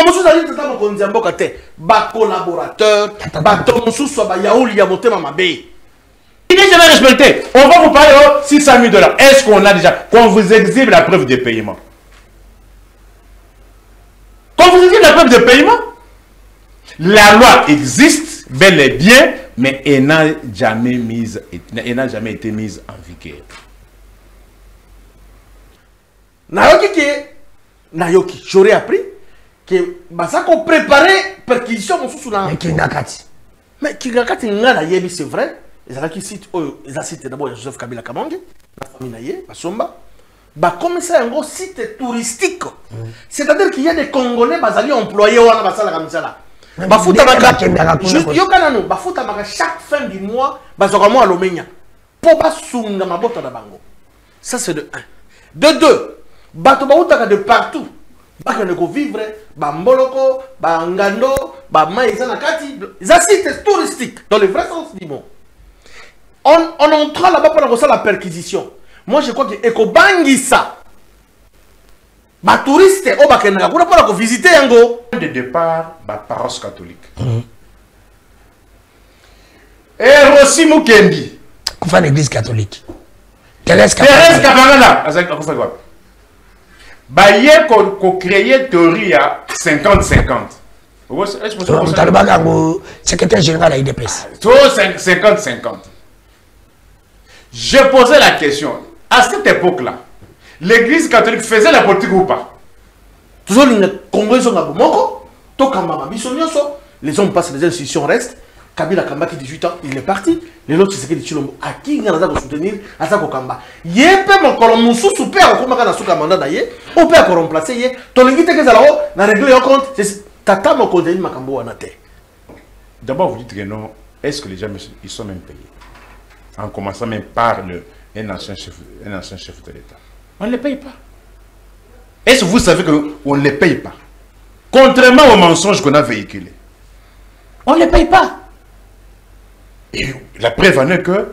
Comme vous avez dit, ba collaborateur, ba tomusu soit ba yaouli ya motema mabe. Il n'est jamais respecté. On va vous parler de 600 000 $. Est-ce qu'on a déjà, qu'on vous exhibe la preuve de paiement? Qu'on vous exhibe la preuve de paiement? La loi existe, bel et bien, mais elle n'a jamais été mise en vigueur. Nayoki, j'aurais appris que Basako préparait perquisition sous la. Mais Kingakati. Mais Kingakati, c'est vrai. Ils ont cité d'abord Joseph Kabila Kamange, la famille Naye, Basomba. Comme c'est un gros site touristique. C'est-à-dire qu'il y a des Congolais qui sont employés au Basala Kamisala. Chaque fin du mois, Bazoramou à l'Omenia. Pour Basunga Mabota Bango. Ça c'est de 1. De 2, Batobaouta de partout. Bakaneko vivre, Bamboloko, Bangando, Bamaïzanakati. Ça c'est touristique, dans le vrai sens du mot. On entra là-bas pour la perquisition. Moi je crois que Ekobangisa. Les touristes pour visiter Yango. De départ, la paroisse catholique. Et Rossi Mukendi. Qu'on fait l'église catholique. Thérèse Kabangala. Baye qu'on crée théorie à 50-50. Secrétaire général à IDPS. 50-50. Je posais la question. À cette époque-là, l'église catholique faisait la politique ou pas? Toujours les Congolais sont à Bomoko. Les hommes passent, les institutions restent. Kabila Kamba qui 18 ans, il est parti. Les autres, c'est que les Chilombo. À qui il y a à soutenir à ça Kamba. Yé peut mon colon sous super comme un souka mandat d'ailleurs. On peut remplacer yé. Ton invité que ça là-haut, n'a réglé au compte. Tata mon côté Makambo Anate. D'abord, vous dites que non. Est-ce que les gens ils sont même payés? En commençant même par un ancien chef de l'État. On ne les paye pas. Est-ce que vous savez qu'on ne les paye pas? Contrairement aux mensonges qu'on a véhiculés. On ne les paye pas. Et la preuve en est que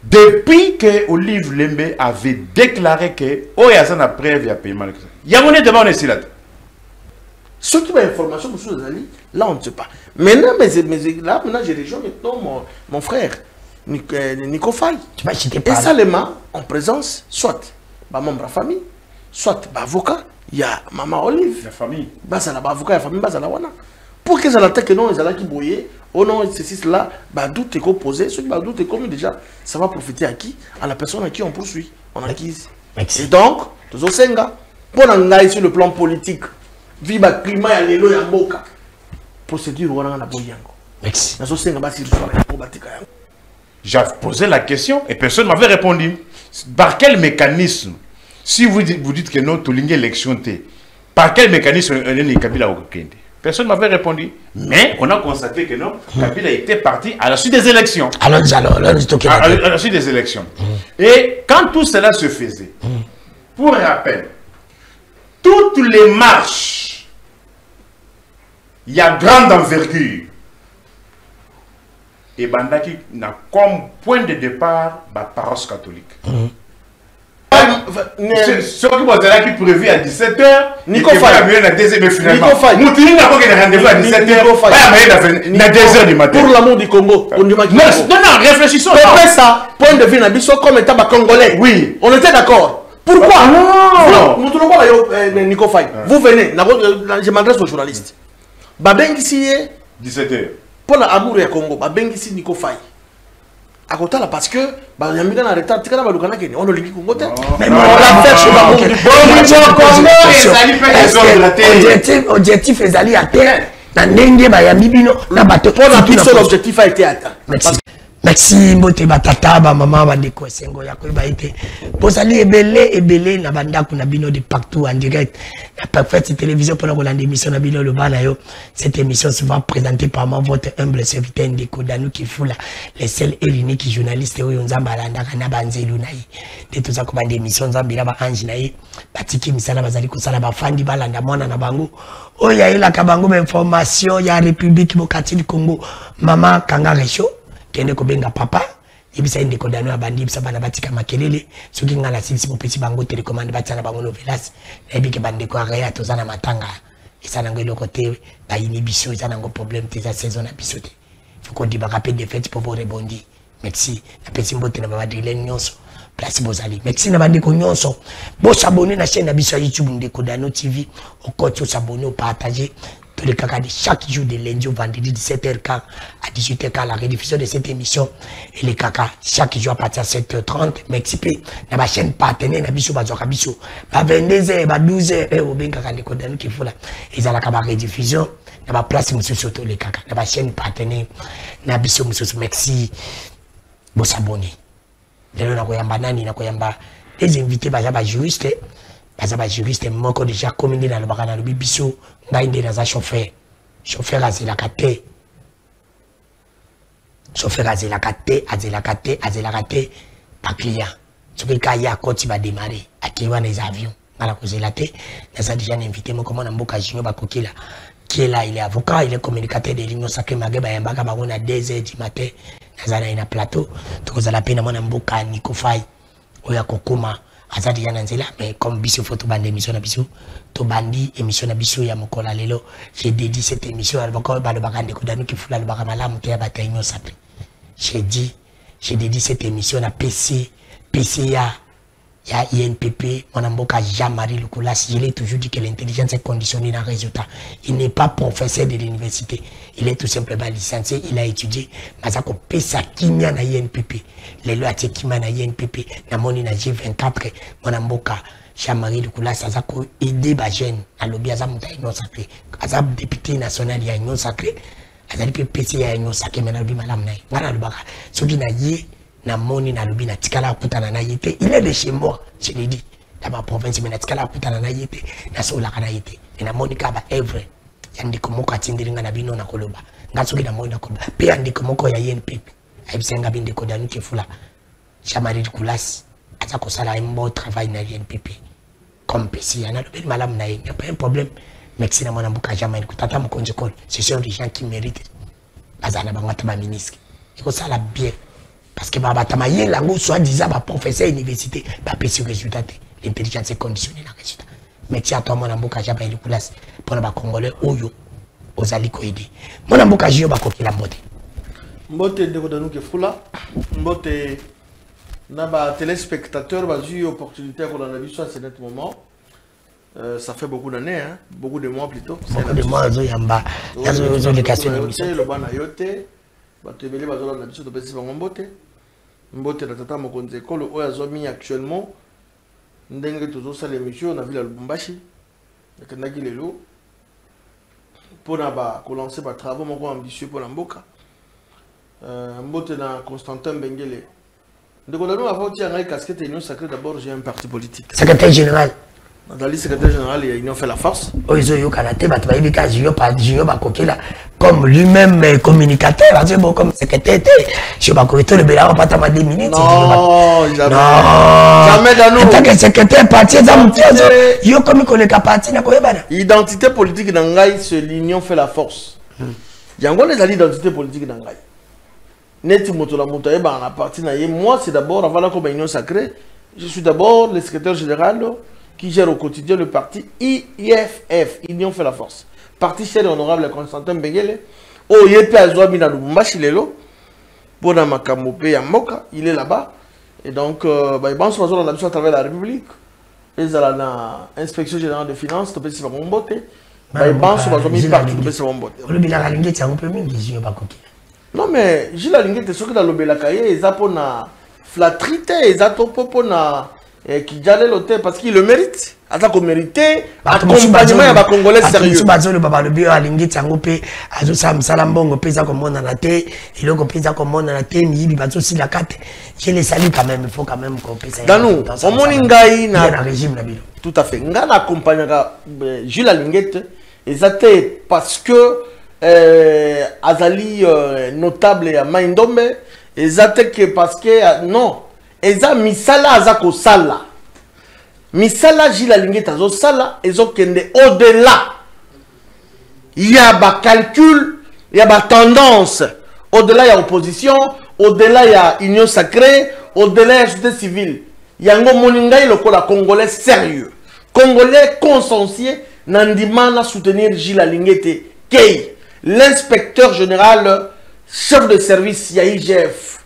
depuis que Olive Lembe avait déclaré que oh, il y a ça preuve, il y a paiement. Il y a mon devant ici là. Ce qui m'a information, là on ne sait pas. Maintenant, maintenant j'ai rejoint maintenant mon frère. Nico Faye. Et seulement en présence, soit membre de la famille, soit avocat, il y a maman Olive. La famille. Basa la avocat, la famille, basa la wana. Pour que ça la tête non, ils allaient qui bouiller, oh non, ceci, cela, doute est posé, ce doute est commis déjà, ça va profiter à qui? À la personne à qui on poursuit, on acquise. Et donc, tous au Senga, pour en sur le plan politique, viva climat à l'élo et à Boka, procédure on a la boyango. Merci. J'ai posé la question et personne ne m'avait répondu. Par quel mécanisme, si vous dites que non, tu l'as élection, par quel mécanisme Kabila a obtenu? Personne ne m'avait répondu. Mais on a constaté que non, Kabila était parti à la suite des élections. À la suite des élections. Et quand tout cela se faisait, pour rappel, toutes les marches, il y a grande envergure. Et Bandaki n'a comme point de départ la paroisse catholique. Ce qui est prévu à 17h, Nico Faye. Moutini n'a pas de rendez-vous à 17h. Il a 2h du matin. Pour l'amour du Congo. Non, réfléchissons. Ça, point de vue Nabiso comme état congolais. Oui. On était d'accord. Pourquoi? Non. Nico Faye. Vous venez, je m'adresse aux journalistes. Babengi si 17h. Pour l'amour du Congo, Babengi si Nico Faye. À côté là parce que bah y a mis dans la retard tika na balukana kene on olingi Congo te mais on l'a fait chez Congo objectif ezali à terre na ndenge ba ya mibino na bato pour la plus l'objectif a été atteint. Merci mbote batata ba maman ba ndeko esengo ya koyeba ete bozali ebele na bandako na bino de partout en direct na parfaite télévision pour la rolande émission na bino le bana yo. Cette émission sera présentée par moi votre humble serviteur Ndeko Danou Kifula les seuls et l'unique journaliste oyo nzamba alanda kana banzelu na yi de tout ça comme des émissions nzambira ba ange na yi batiki misala bazali ko sala ba fandi balanda mwana na bango oya ila kabango information ya République Démocratique du Congo maman Kangare Show kende ko benga papa yebisa Ndeko Danou abandi bisa bana batika makelele soki ngala sisi mo petit bango télécommande batia na bango novelas ebi ke bande ko area tozana matanga Et ça n'a pas le côté, bah, inhibition, ça n'a pas de problème, c'est la saison à bisoter. Il faut qu'on dise, bah, rapide défaite pour vous rebondir. Merci. La petite mbote n'a pas de l'enionce. Place Bozali. Merci n'a pas de l'enionce. Bon, s'abonner à la chaîne à YouTube, Ndeko TV. Au côté, s'abonner, au partager. Tous les cas de chaque jour de lundi au vendredi, 17h15 à 18h15, la rediffusion de cette émission. Et les caca, chaque jour à partir de 7h30. Merci. Dans ma chaîne partenaire, na biso, bazoka biso. Ba 22h, ba 12h, au ben caca de Kodano qui faut là. Ils ont la caba rediffusion. Dans ma place, monsieur Soto, les caca. Dans ma chaîne partenaire, na biso, monsieur, merci. Bon s'abonner. Lelo na koyamba nani, na koyamba. Les invités, ba juriste. Bazaba juriste moko déjà communiqué dans le bagana le bibiso ngainde dans un chauffeur azela kate chauffeur azela kate par client ce que kaya quand il va démarrer à qui va les avions ala kozela te ça déjà invité moko mona mboka jinyo bakokila qui est là il est avocat il est communicateur de l'union sacrée mageba yambaka bango à 2h du matin nazana ina plateau tokozala pena mona mboka nikofai oya kokuma azadi yana nzela mais comme biso photo bande émission na biso to bandi émission na biso ya mokola lelo j'ai dédié cette émission à bako ba le bakande ko danu ki fula le bakama malamu te ya bataillon sacré j'ai dédié cette émission à PCA ya INPP mon mboka Jean-Marie Lukulas. Je l'ai toujours dit que l'intelligence est conditionnée dans le résultat. Il n'est pas professeur de l'université, il est tout simplement licencié, il a étudié mazako pesa kimia na INPP les lois kimia na INPP na moni na G24 mon mboka Jean-Marie Lukulas azako aider ba jeune na lobby azamuta union sacrée azab député national ya union sacrée azali pe PC ya union sacrée mais na lobby malam na ngana lubaka soki na ye na moni na lobby na tikala kutana na yete il est de chez moi je l'ai dit dans ma province mais na tikala kutana na yete na sola kana yete na moni ka ba evre yandi komoko atindiringa na bino na koloba ngasoki na moni na koloba pe yandi komoko ya INPP aibisenga binde ko danu kefula Jean-Marie Lukulas azako sala un bon travail na INPP comme PC yana lobby malam na yé pas un problème merci na mona mbuka Jean-Marie kutata mkonje kol ce sont des gens qui méritent bazana bangata ba ministre iko sala bien. Parce que Baba Tamaye, lango soit disant, professeur université, PC résultat, l'intelligence est conditionnée dans le résultat. Mais tiens, toi, mon amboka, j'ai pas eu place pour les Congolais, Oyo, aux aliko aidé. Mon amboka, j'ai eu bakoki la mbote. Mbote de Kodanu Kefula, mbote, n'a pas téléspectateur, j'ai eu opportunité pour la vie, soit c'est net moment. Ça fait beaucoup d'années, hein? Beaucoup de mois plutôt. Beaucoup de mois, il y a des questions d'émission. Le banayote, batebele bazola na biso to pesi bango mbote. Mbote na tata mokonzi ekolo oyo azomi actuellement ndenge tozosala émission na ville ya Lubumbashi nakendaki lelo mpona kolancer batravaux moko ambitieux mpona mboka mbote na Constantin Mbengele ndeko na nous avant tia ngai casquette union sacrée. D'abord j'ai un parti politique secrétaire général dans la secrétaire général et union fait la force oizo yo kanate batba ibika junior bakokela comme lui-même communicateur bon comme secrétaire je ba ko to le bela pas ta 2 minutes non jamais dans nous en tant que secrétaire parti yo comme ko le parti na ko yebana identité politique na ngai c'est l'union fait la force yango les identité politique na ngai neti moto la moto yeba na parti na ye moi c'est d'abord avant la union sacrée je suis d'abord le secrétaire général qui gère au quotidien le parti IFF, Union fait la force. Parti cher et honorable Constantin Mbengele, oh yepe azwa bina Lubumbashi lelo, bona makamope ya moka, il est là-bas. Et donc, il pense qu'on a l'habitude à travers la République. Ils ont l'inspection générale des finances, tu peux se faire un botte. Il pense qu'on a mis partout, tu peux se faire un botte. Non mais, j'ai la ligne, tu sais que dans le Belakaye, ils ont pour la flatterie, ils ont pour la qui j'allais l'hôtel parce qu'il le mérite. Attends qu'on mérite accompagnement à Congolais sérieux. Le baba le bio alingi tsango pe azo sam salambongo pesa comme on na té et le pesa comme on na té ni bazo si la carte. Je les salue quand même, il faut quand même qu'on pesa. Dans nous, au moningai na régime na bilo. Tout à fait. Ngana accompagnera Jules Alingete exacté parce que azali notable à Maindombe exacté que parce que non eza misala azako sala misala Jules Alingete azo sala ezo kende au-delà. Il y a ba calcul, il y a ba tendance, au-delà il y a opposition, au-delà il y a union sacrée, au-delà il y a société civile. Yango moningai lokola congolais sérieux, congolais consciencieux Nandimana soutenir Gilles Alingete Kei, l'inspecteur général, chef de service IGF.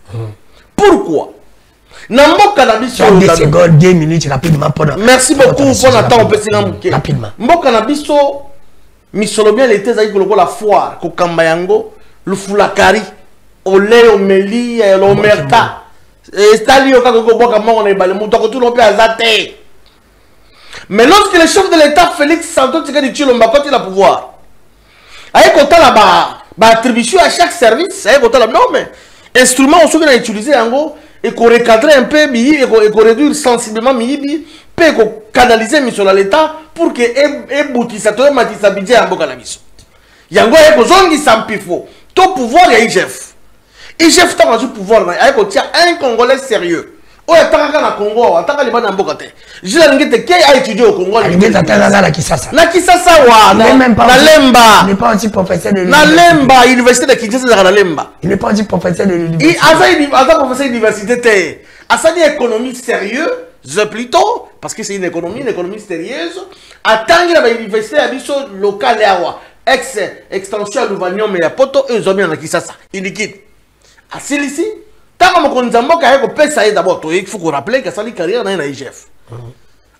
Pourquoi? Secondes, 2 minutes rapidement. Merci beaucoup pour l'attente. Rapidement. Mbokanabiso, Misolobien l'été zaïko la foire, Kokambayango, le Fulakari, Olé, Omeli, l'Omerta. Et Stali, Okakobokamon, et Balemouto, tout le monde a zaté. Mais lorsque le chef de l'État, Félix Santos Tshisekedi Tshilombo, quand il a pouvoir, avec autant là-bas, attribution à chaque service, avec autant là, non, mais instrument, on a utilisé en gros, et qu'on recadrer un peu, et qu'on réduire sensiblement, et qu'on canaliser sur l'État pour que les boutisateur matissa budget en Bokanabiso. Il y a un besoin qui s'empifo. Tout pouvoir, il y a IGF. IGF, t'as un pouvoir, il y a un Congolais sérieux. Oh, il y a un Congo, il y a un Liban en Bokate. Je l'ai qui a étudié au Congo. Il y a un Kisasa. Na Kisasa, na Lemba. Il n'est pas aussi professeur de l'université. Na Lemba, université de Kinshasa, na Lemba. Il n'est pas aussi professeur de l'université. Il a un professeur d'université. À ça, dit économie sérieuse, plutôt, parce que c'est une économie sérieuse. Attends, il y a une université à Bisso locale, extension à Louvagnon, mais il y a poto, eux, ils ont mis en Kisasa. Il liquide. À celui-ci, tant que Nzambo a d'abord, il faut qu'on rappelle que ça a une carrière dans l'IGF.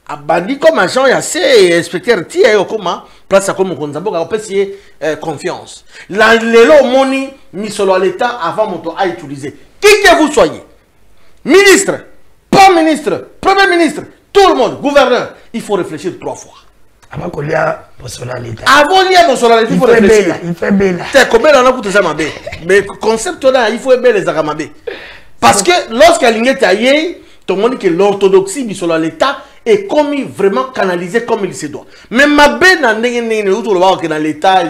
A bandi comme agent, il y a ces inspecteurs qui ont comment place à comme Nzambo a fait confiance. L'élo moni mis sur l'État avant mon tour à utiliser. Qui que vous soyez, ministre, pas ministre, premier ministre, tout le monde, gouverneur, il faut réfléchir 3 fois. Avant qu'on y a pour l'État. Avant qu'il y ait pour l'État, il faut réfléchir. Il fait belle. C'est combien on a coûté ça, Mabé. Mais concept là, il faut aimer les Aramabé. Parce que lorsqu'il y a taillé, tout le monde dit que l'orthodoxie sur l'État est commis vraiment canalisé comme il se doit. Mais Mabé dans l'État,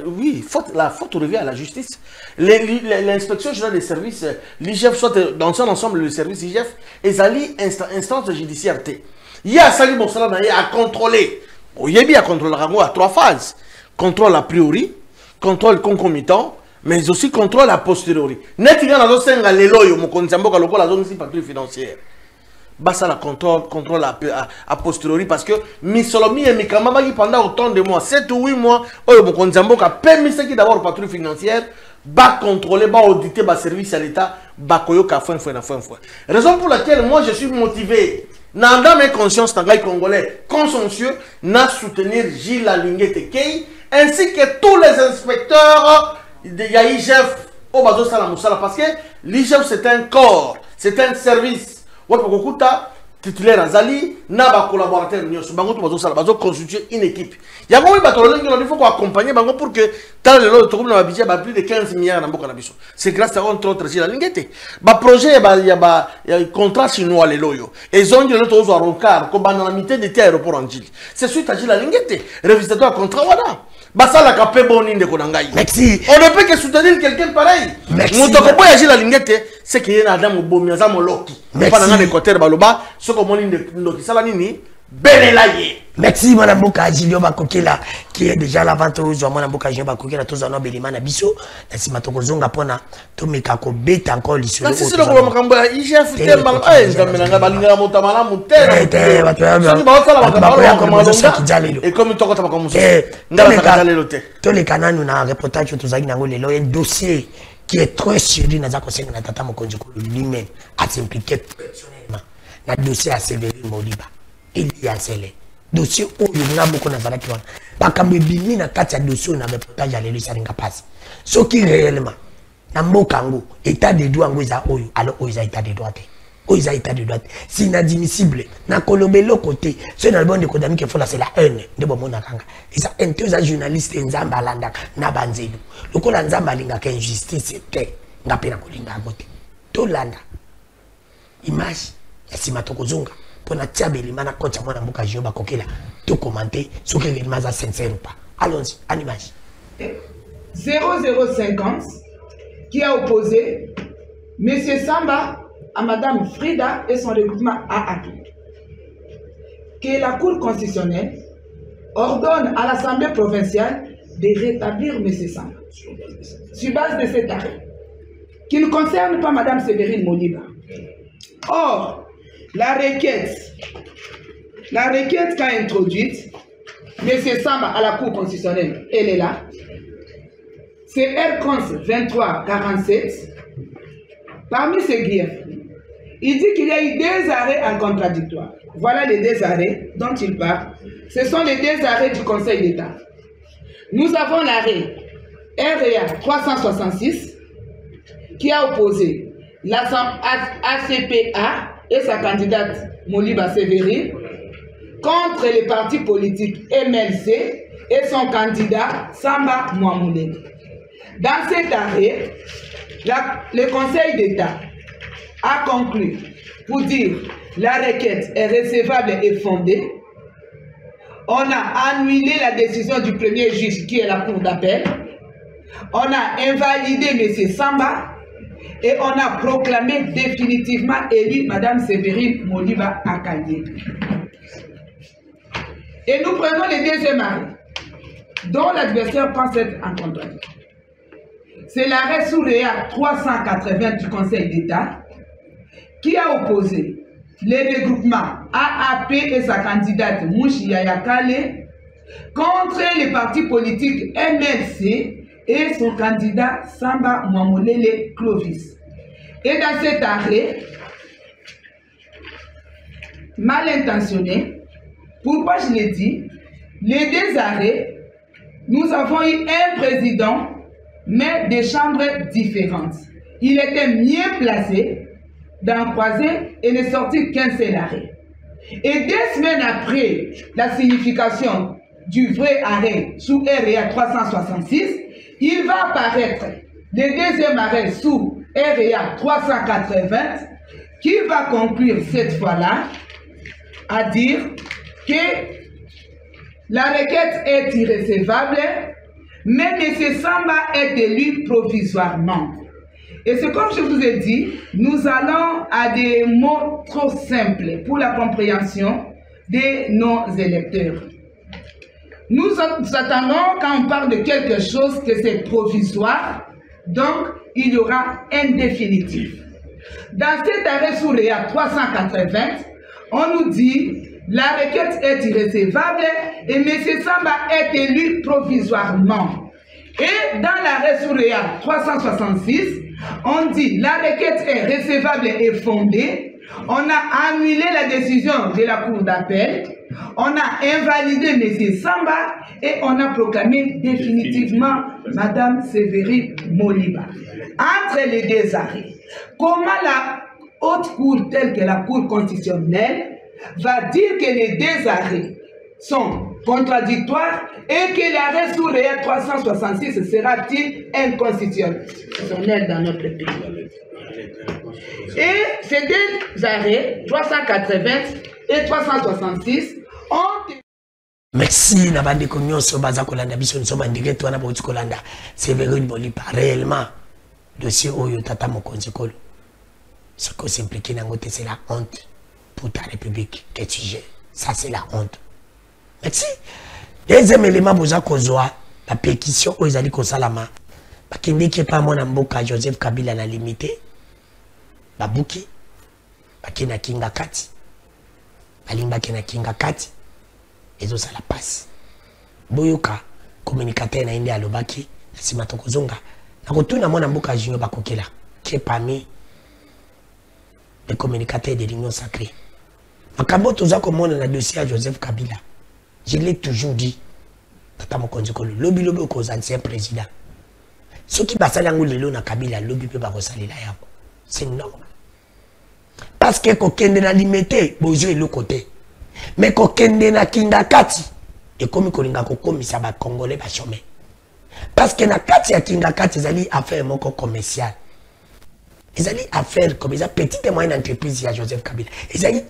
oui, la faute revient à la justice. L'inspection générale des services, l'IGF, soit dans son ensemble, le service IGF, et ali instance de judiciaire. Il y a Sali Monsala à contrôler. Il y a bien à contrôler à 3 phases. Contrôle a priori, contrôle concomitant, mais aussi contrôle a posteriori. Net il y a dans le l'éloyo, mon consambo, la zone financière. Basta la contrôle a posteriori parce que Misolomi et Mikamama qui pendant autant de mois, 7 ou 8 mois, mon consambo a permis ce qui d'abord patrouille financière, va contrôler, va auditer, va service à l'État, va koyoka fin. Raison pour laquelle moi je suis motivé. Dans mes consciences, Tangaï Congolais consciencieux, n'a soutenir Gilles Alingete Kei, ainsi que tous les inspecteurs de l'IGF au Bazo Salamoussala, parce que l'IGF c'est un corps, c'est un service. Wapokokuta, titulaire Azali, n'a pas collaborateur, Bazo constituer une équipe. Il y a il faut accompagner pour que tant le lot de budget plus de 15 milliards dans Bokanabiso. C'est grâce à entre autres Gilles Alingete. Le projet, il y a un contrat chinois, les loyaux. Et ils ont dit l'autre aux Aronkar, comme dans la mitad de aéroport en Gilles. C'est suite à Gilles Alingete, révisateur à contrat, voilà. Basa la capé boni de Konangaï. Merci. On ne peut que soutenir quelqu'un pareil. Merci. Moutoko Gilles Alingete, c'est qu'il y a un adam au Bomiaza Moloki. Merci. Pas dans les côtés de Baloba, ce qu'on m'a dit de Salanini. Merci mon amboka Julio Bakokela qui est déjà la vente aux hommes mon amboka Julio Bakokela tous en obélimana biso na simatoko zonga pona to mekako beta encore lisolo na sisi lokolo makambo ya IGF temba ngamela balinga motamala mutera et comme toko ta makambo ngala kajalelo te to les kananu na reportage tozaki nango lelo un dossier qui est très sérieux na za kosenga na tata mokonzi ko lui-même a s'impliquer personnellement na dossier à Sévérine Modiba. Il y a celle dossier où il y a beaucoup de gens pas comme bimi na kati ya dossier na reportage à l'élu saringa passe ce qui réellement na mbokango état de droit ngoza oyo alors oyo état de droit oyo état de droit c'est inadmissible na kolobelo côté c'est dans le bon de kodami que faut la c'est la haine de bomona kanga et ça un journaliste nzamba landa na banzelu lokola nzamba linga ka injustice te ngapena kolinga ngote to landa image ya simatoko zonga pour la tiabeli mana kocha mwana mboka Julio Bakokela tout commenter ce que les maza sincère ou pas. Allons-y, en image. 0050 qui a opposé M. Samba à Mme Frida et son regroupement AA. Que la Cour constitutionnelle ordonne à l'Assemblée provinciale de rétablir M. Samba sur base de cet arrêt qui ne concerne pas Mme Sévérine Modiba. Or, la requête qu'a introduite M. Samba à la Cour constitutionnelle, elle est là. C'est R-Cons 2347. Parmi ces griefs, il dit qu'il y a eu 2 arrêts en contradictoire. Voilà les 2 arrêts dont il parle. Ce sont les 2 arrêts du Conseil d'État. Nous avons l'arrêt REA 366 qui a opposé l'Assemblée ACPA et sa candidate Moliba Sévérine contre les partis politiques MLC et son candidat Samba Mouamoulé. Dans cet arrêt, le Conseil d'État a conclu pour dire la requête est recevable et fondée. On a annulé la décision du premier juge qui est la Cour d'appel. On a invalidé M. Samba et on a proclamé définitivement élu Mme Sévérine Moliba Akandé. Et nous prenons le 2e arrêt, dont l'adversaire pense être en contradiction. C'est l'arrêt sous réa 380 du Conseil d'État qui a opposé les regroupements AAP et sa candidate Mouchi Yayakale contre les partis politiques MLC et son candidat Samba Mouamolele Clovis. Et dans cet arrêt, mal intentionné, pourquoi je l'ai dit, les 2 arrêts, nous avons eu un président, mais des chambres différentes. Il était mieux placé d'en croiser et ne sortir qu'un seul arrêt. Et 2 semaines après la signification du vrai arrêt sous REA 366, il va apparaître le 2e arrêt sous REA 380 qui va conclure cette fois-là à dire que la requête est irrécevable, mais M. Samba est élu provisoirement. Et c'est comme je vous ai dit, nous allons à des mots trop simples pour la compréhension de nos électeurs. Nous attendons quand on parle de quelque chose que c'est provisoire, donc il y aura un définitif. Dans cet arrêt sous réa 380, on nous dit la requête est irrécevable et M. Samba est élu provisoirement. Et dans l'arrêt sous réa 366, on dit la requête est recevable et fondée. On a annulé la décision de la Cour d'appel. On a invalidé M. Samba et on a proclamé définitivement Mme Sévérine Moliba. Entre les 2 arrêts, comment la haute cour telle que la Cour constitutionnelle va dire que les 2 arrêts sont contradictoires et que l'arrêt sous réa 366 sera-t-il inconstitutionnel dans notre pays? Et ces 2 arrêts, 380 et 366, ont... Merci, Nabande Konyon, Sobaza Kolanda, Bison, Sobandigé, Toana Bouti Kolanda, Sévérine Moliba, réellement, dossier Oyo Tata Mokonzikolo. Ce qu'on s'implique dans côté, c'est la honte pour ta République que tu gères. Ça, c'est la honte. Merci. 2e élément, Boza Kozoa, la pétition aux Ali Kosalama, qui n'est pas mon amboka Joseph Kabila na limité, Babuki, Bakina Kinga Kati, Balimba Kina Kinga Kati, et ça la passe. Boyoka, communicateur na Indi Alobaki, Simato Kozonga, na retourne à mon amboka Junior Bakokela, qui est parmi les communicateurs de l'Union sacrée. Makambo toza comme on a dossier à Joseph Kabila. Je l'ai toujours dit. Tata Mokonzikolo, lobby lobby aux anciens présidents. Ceux qui passent à l'angle na Kabila, lobby peut pas ressaler la yako. C'est normal. Parce que kokende na limité, bozo est le côté. Mais kokende na kinga kati, et comme kolinga kokomi sa ba congolais ba chômer. Parce que na kati ya kinga kati zali affaire moko commercial. Ils allaient affaire comme ça petite et moyenne entreprise ya Joseph Kabila. Ils allaient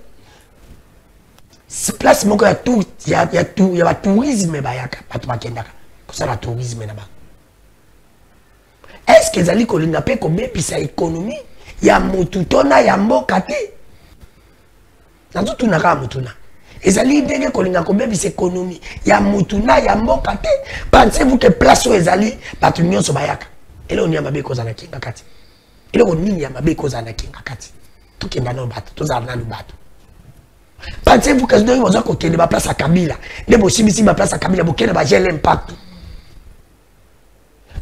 place moko ya tout, il y a tout, il y a tourisme bayaka, pas tout makendaka. Comme ça la tourisme là-bas. Est-ce que zali kolinga pe ko bepisa économie ya mututona ya mboka te? Na tout na ka mutuna. Ezali ndenge kolinga ko bepisa économie ya mutuna ya mboka te. Pensez-vous que place où ezali batu nyonso bayaka. Ele oni ya mabe ko zana kinga kati. Ele ko nini ya mabe ko zana kinga kati. Tukenda no batu, tozana no batu. Pensez-vous que nous avons côté de ma place à Kabila. Ne possible ma place à Kabila pour qu'elle va gérer l'impact.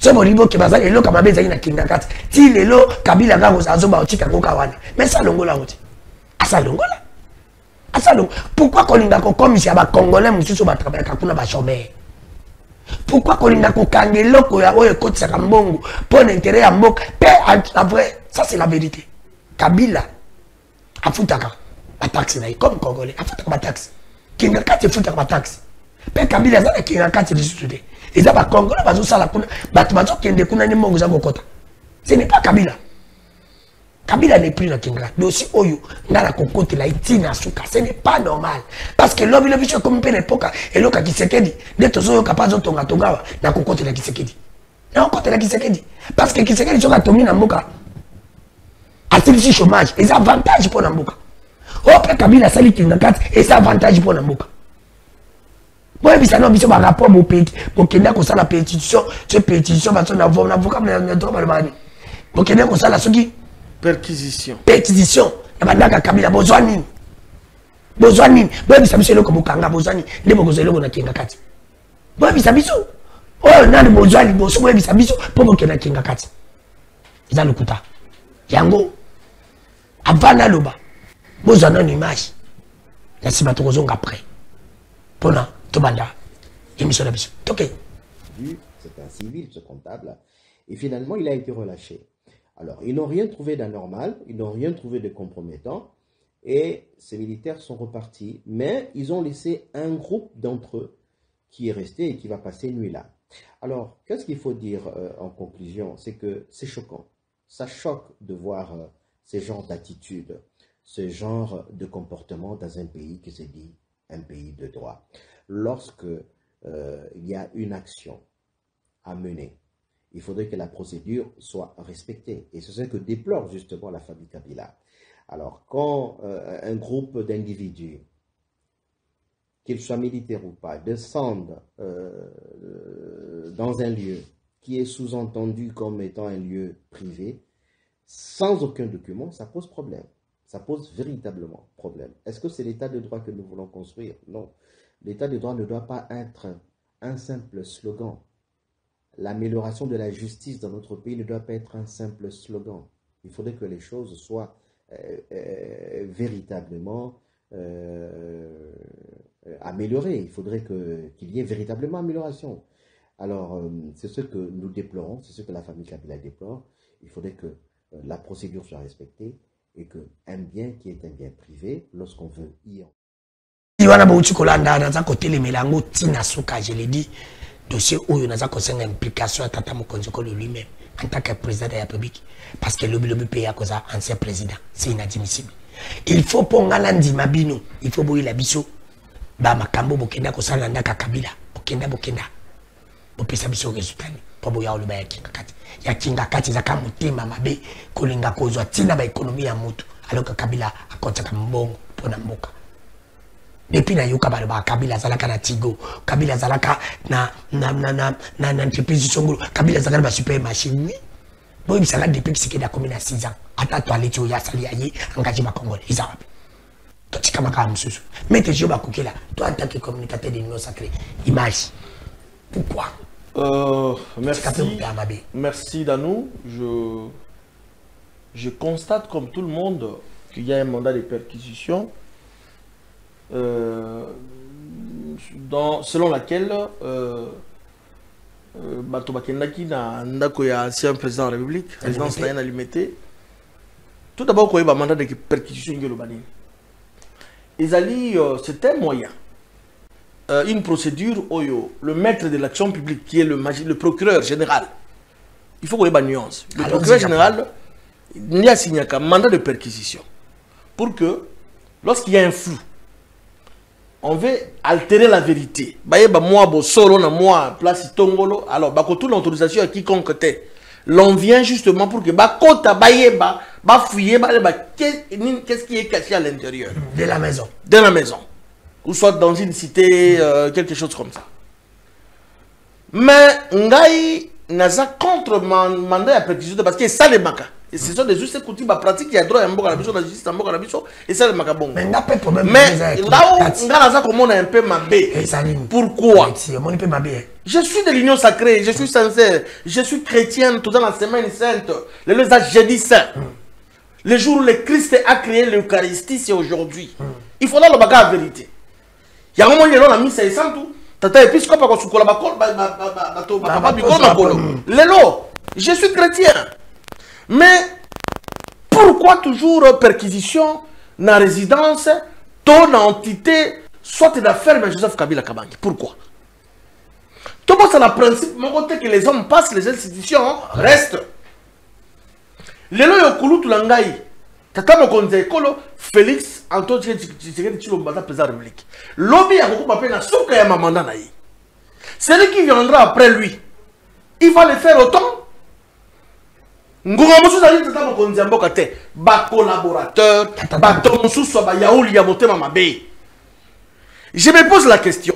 Ce moribo qui va aller comme abé na kingakat. Si le lo Kabila ga go azoba otika go kawana. Mais ça longola oti. Asa longola. Asa longola. Pourquoi kolinga ko comme si aba congolais mususu ba travailler kakuna ba chômeur. Pourquoi kolinga ko kangelo ko ya oyo kotisa kambongo pour l'intérêt ya mboka. La vraie, ça c'est la vérité. Kabila afutaka ba taxe na comme congolais afutaka ba taxe. Kingakat afutaka ba taxe. Pe Kabila za kingakat de studer. Et ça va Congolais, va ça la kuna, batmazo qui est kuna ni mongo za kokota. Ce n'est pas Kabila. Kabila n'est plus dans Kinga. Mais aussi Oyo, dans la cocotte la itina suka. Ce n'est pas normal. Parce que l'homme il a comme une époque et l'oka qui s'est dit, d'être toujours capable de tonga tonga la cocotte la qui s'est dit. La cocotte la qui s'est dit. Parce que qui s'est dit sur la tomine en boka. A celui chômage, et ça avantage pour l'amboka. Oh, Kabila sali Kinga 4 et ça avantage pour l'amboka. Moi, je suis un rapport au pays. Je suis la pétition. Cette pétition, je suis un avocat. Je suis la perquisition. Pétition. Je suis un Kabila. Bozwani. Bozwani. Je suis un Kabila. Bozwani. Je suis un Kabila. Je suis un Kabila. Oh, non, Bozwani. Je suis un Kabila. Pour que je sois un Kabila. C'est le Kuta. Yango. Avant Naloba. Bozwani une image. Je suis un Kabila après. Pendant. C'est un civil, ce comptable, et finalement il a été relâché. Alors, ils n'ont rien trouvé d'anormal, ils n'ont rien trouvé de compromettant, et ces militaires sont repartis, mais ils ont laissé un groupe d'entre eux qui est resté et qui va passer nuit là. Alors, qu'est-ce qu'il faut dire en conclusion? C'est que c'est choquant. Ça choque de voir ce genre d'attitude, ce genre de comportement dans un pays qui se dit un pays de droit. Lorsque il y a une action à mener, il faudrait que la procédure soit respectée. Et c'est ce que déplore justement la famille Kabila. Alors, quand un groupe d'individus, qu'ils soient militaires ou pas, descendent dans un lieu qui est sous-entendu comme étant un lieu privé, sans aucun document, ça pose problème. Ça pose véritablement problème. Est-ce que c'est l'état de droit que nous voulons construire? Non. L'état de droit ne doit pas être un simple slogan. L'amélioration de la justice dans notre pays ne doit pas être un simple slogan. Il faudrait que les choses soient véritablement améliorées. Il faudrait qu'il y ait véritablement amélioration. Alors, c'est ce que nous déplorons, c'est ce que la famille Kabila déplore. Il faudrait que la procédure soit respectée et qu'un bien qui est un bien privé, lorsqu'on veut y en... Je l'ai dit, dossier où il y a une implication à Tata Mokonjoko lui-même en tant que président de la République. Parce que le pays a causé ancien président. C'est inadmissible. Il faut pour Ngalandi Mabino, il faut bouiller la biso. Bah, Makambo, Bokenda, Kosalanda, Kabila, Bokenda, Bopesa biso résultat. Pour bouiller le bail Kingakati. Ya Kingakati, Zaka Mutema, Mabe, Kolinga Kozwa, Tina, ba économie à Moutou. Alors que Kabila a compté comme bon pour Namboka. Depuis na yuka ba Kabila zalaka na Tigo, Kabila zalaka na entreprise Songolo, Kabila zalaka ba super machine. Bon, il s'agit depuis que c'est da commune à 6 ans. Ata toilette yo ya sali ayi engagé ma Congolais. Ils ont toi tu kamaka msusu. Mettez je ba kokela. Toi en tant que communicateur de l'Union sacrée, image. Pourquoi? Merci Danou. Je constate comme tout le monde qu'il y a un mandat de perquisition selon laquelle Bato Bakendaki na ndako ya ancien président de la République, résidence Nayana Limité. Tout d'abord, il y a un mandat de perquisition. C'est un moyen. Une procédure, le maître de l'action publique, qui est le procureur général, il faut qu'il y ait une nuance. Le procureur général, il y a signé un mandat de perquisition pour que, lorsqu'il y a un flou, on veut altérer la vérité. Alors, toute l'autorisation à quiconque t'es. L'on vient justement pour que qu'est-ce qui est caché à l'intérieur de la maison. De la maison. Ou soit dans une cité, quelque chose comme ça. Mais, Ngai n'a pas contre mandat à perquisition parce que ça les maca. Et ce sont des juste coutumes pratiques, il y a droit à un bon rabicho, la justice, un bon rabicho, et ça le macabon. Mais n'a pas de problème. Mais là où on a comme on a un peu ma baie. Pourquoi? Je suis de l'union sacrée, je suis sincère, je suis chrétienne, tout dans la semaine sainte, le jeudi saint. Le jour où le Christ a créé l'Eucharistie, c'est aujourd'hui. Il faudra le bagage à vérité. Il y a un moment où il y a la mise et sans tout. Tata épiscope a construit la bacole, je suis chrétien. Mais pourquoi toujours perquisition dans la résidence, ton entité, soit de la ferme Joseph Kabila Kabangi? Pourquoi? Tout le monde, c'est le principe que les hommes passent, les institutions restent. Les lois Yokulu Tulangai, Tata Mokonze Kolo, Félix Antoine Tshisekedi Tshilombo Baza président de la République. Lobby a beaucoup appelé na souka ya mamanda na yi. Celui qui viendra après lui, il va le faire autant. Ngonga Moussou Zali Tata Mokonze Mboka te, ba collaborateur, ba Tomousou soit ba Yaouli ya Motema Mabe. Je me pose la question.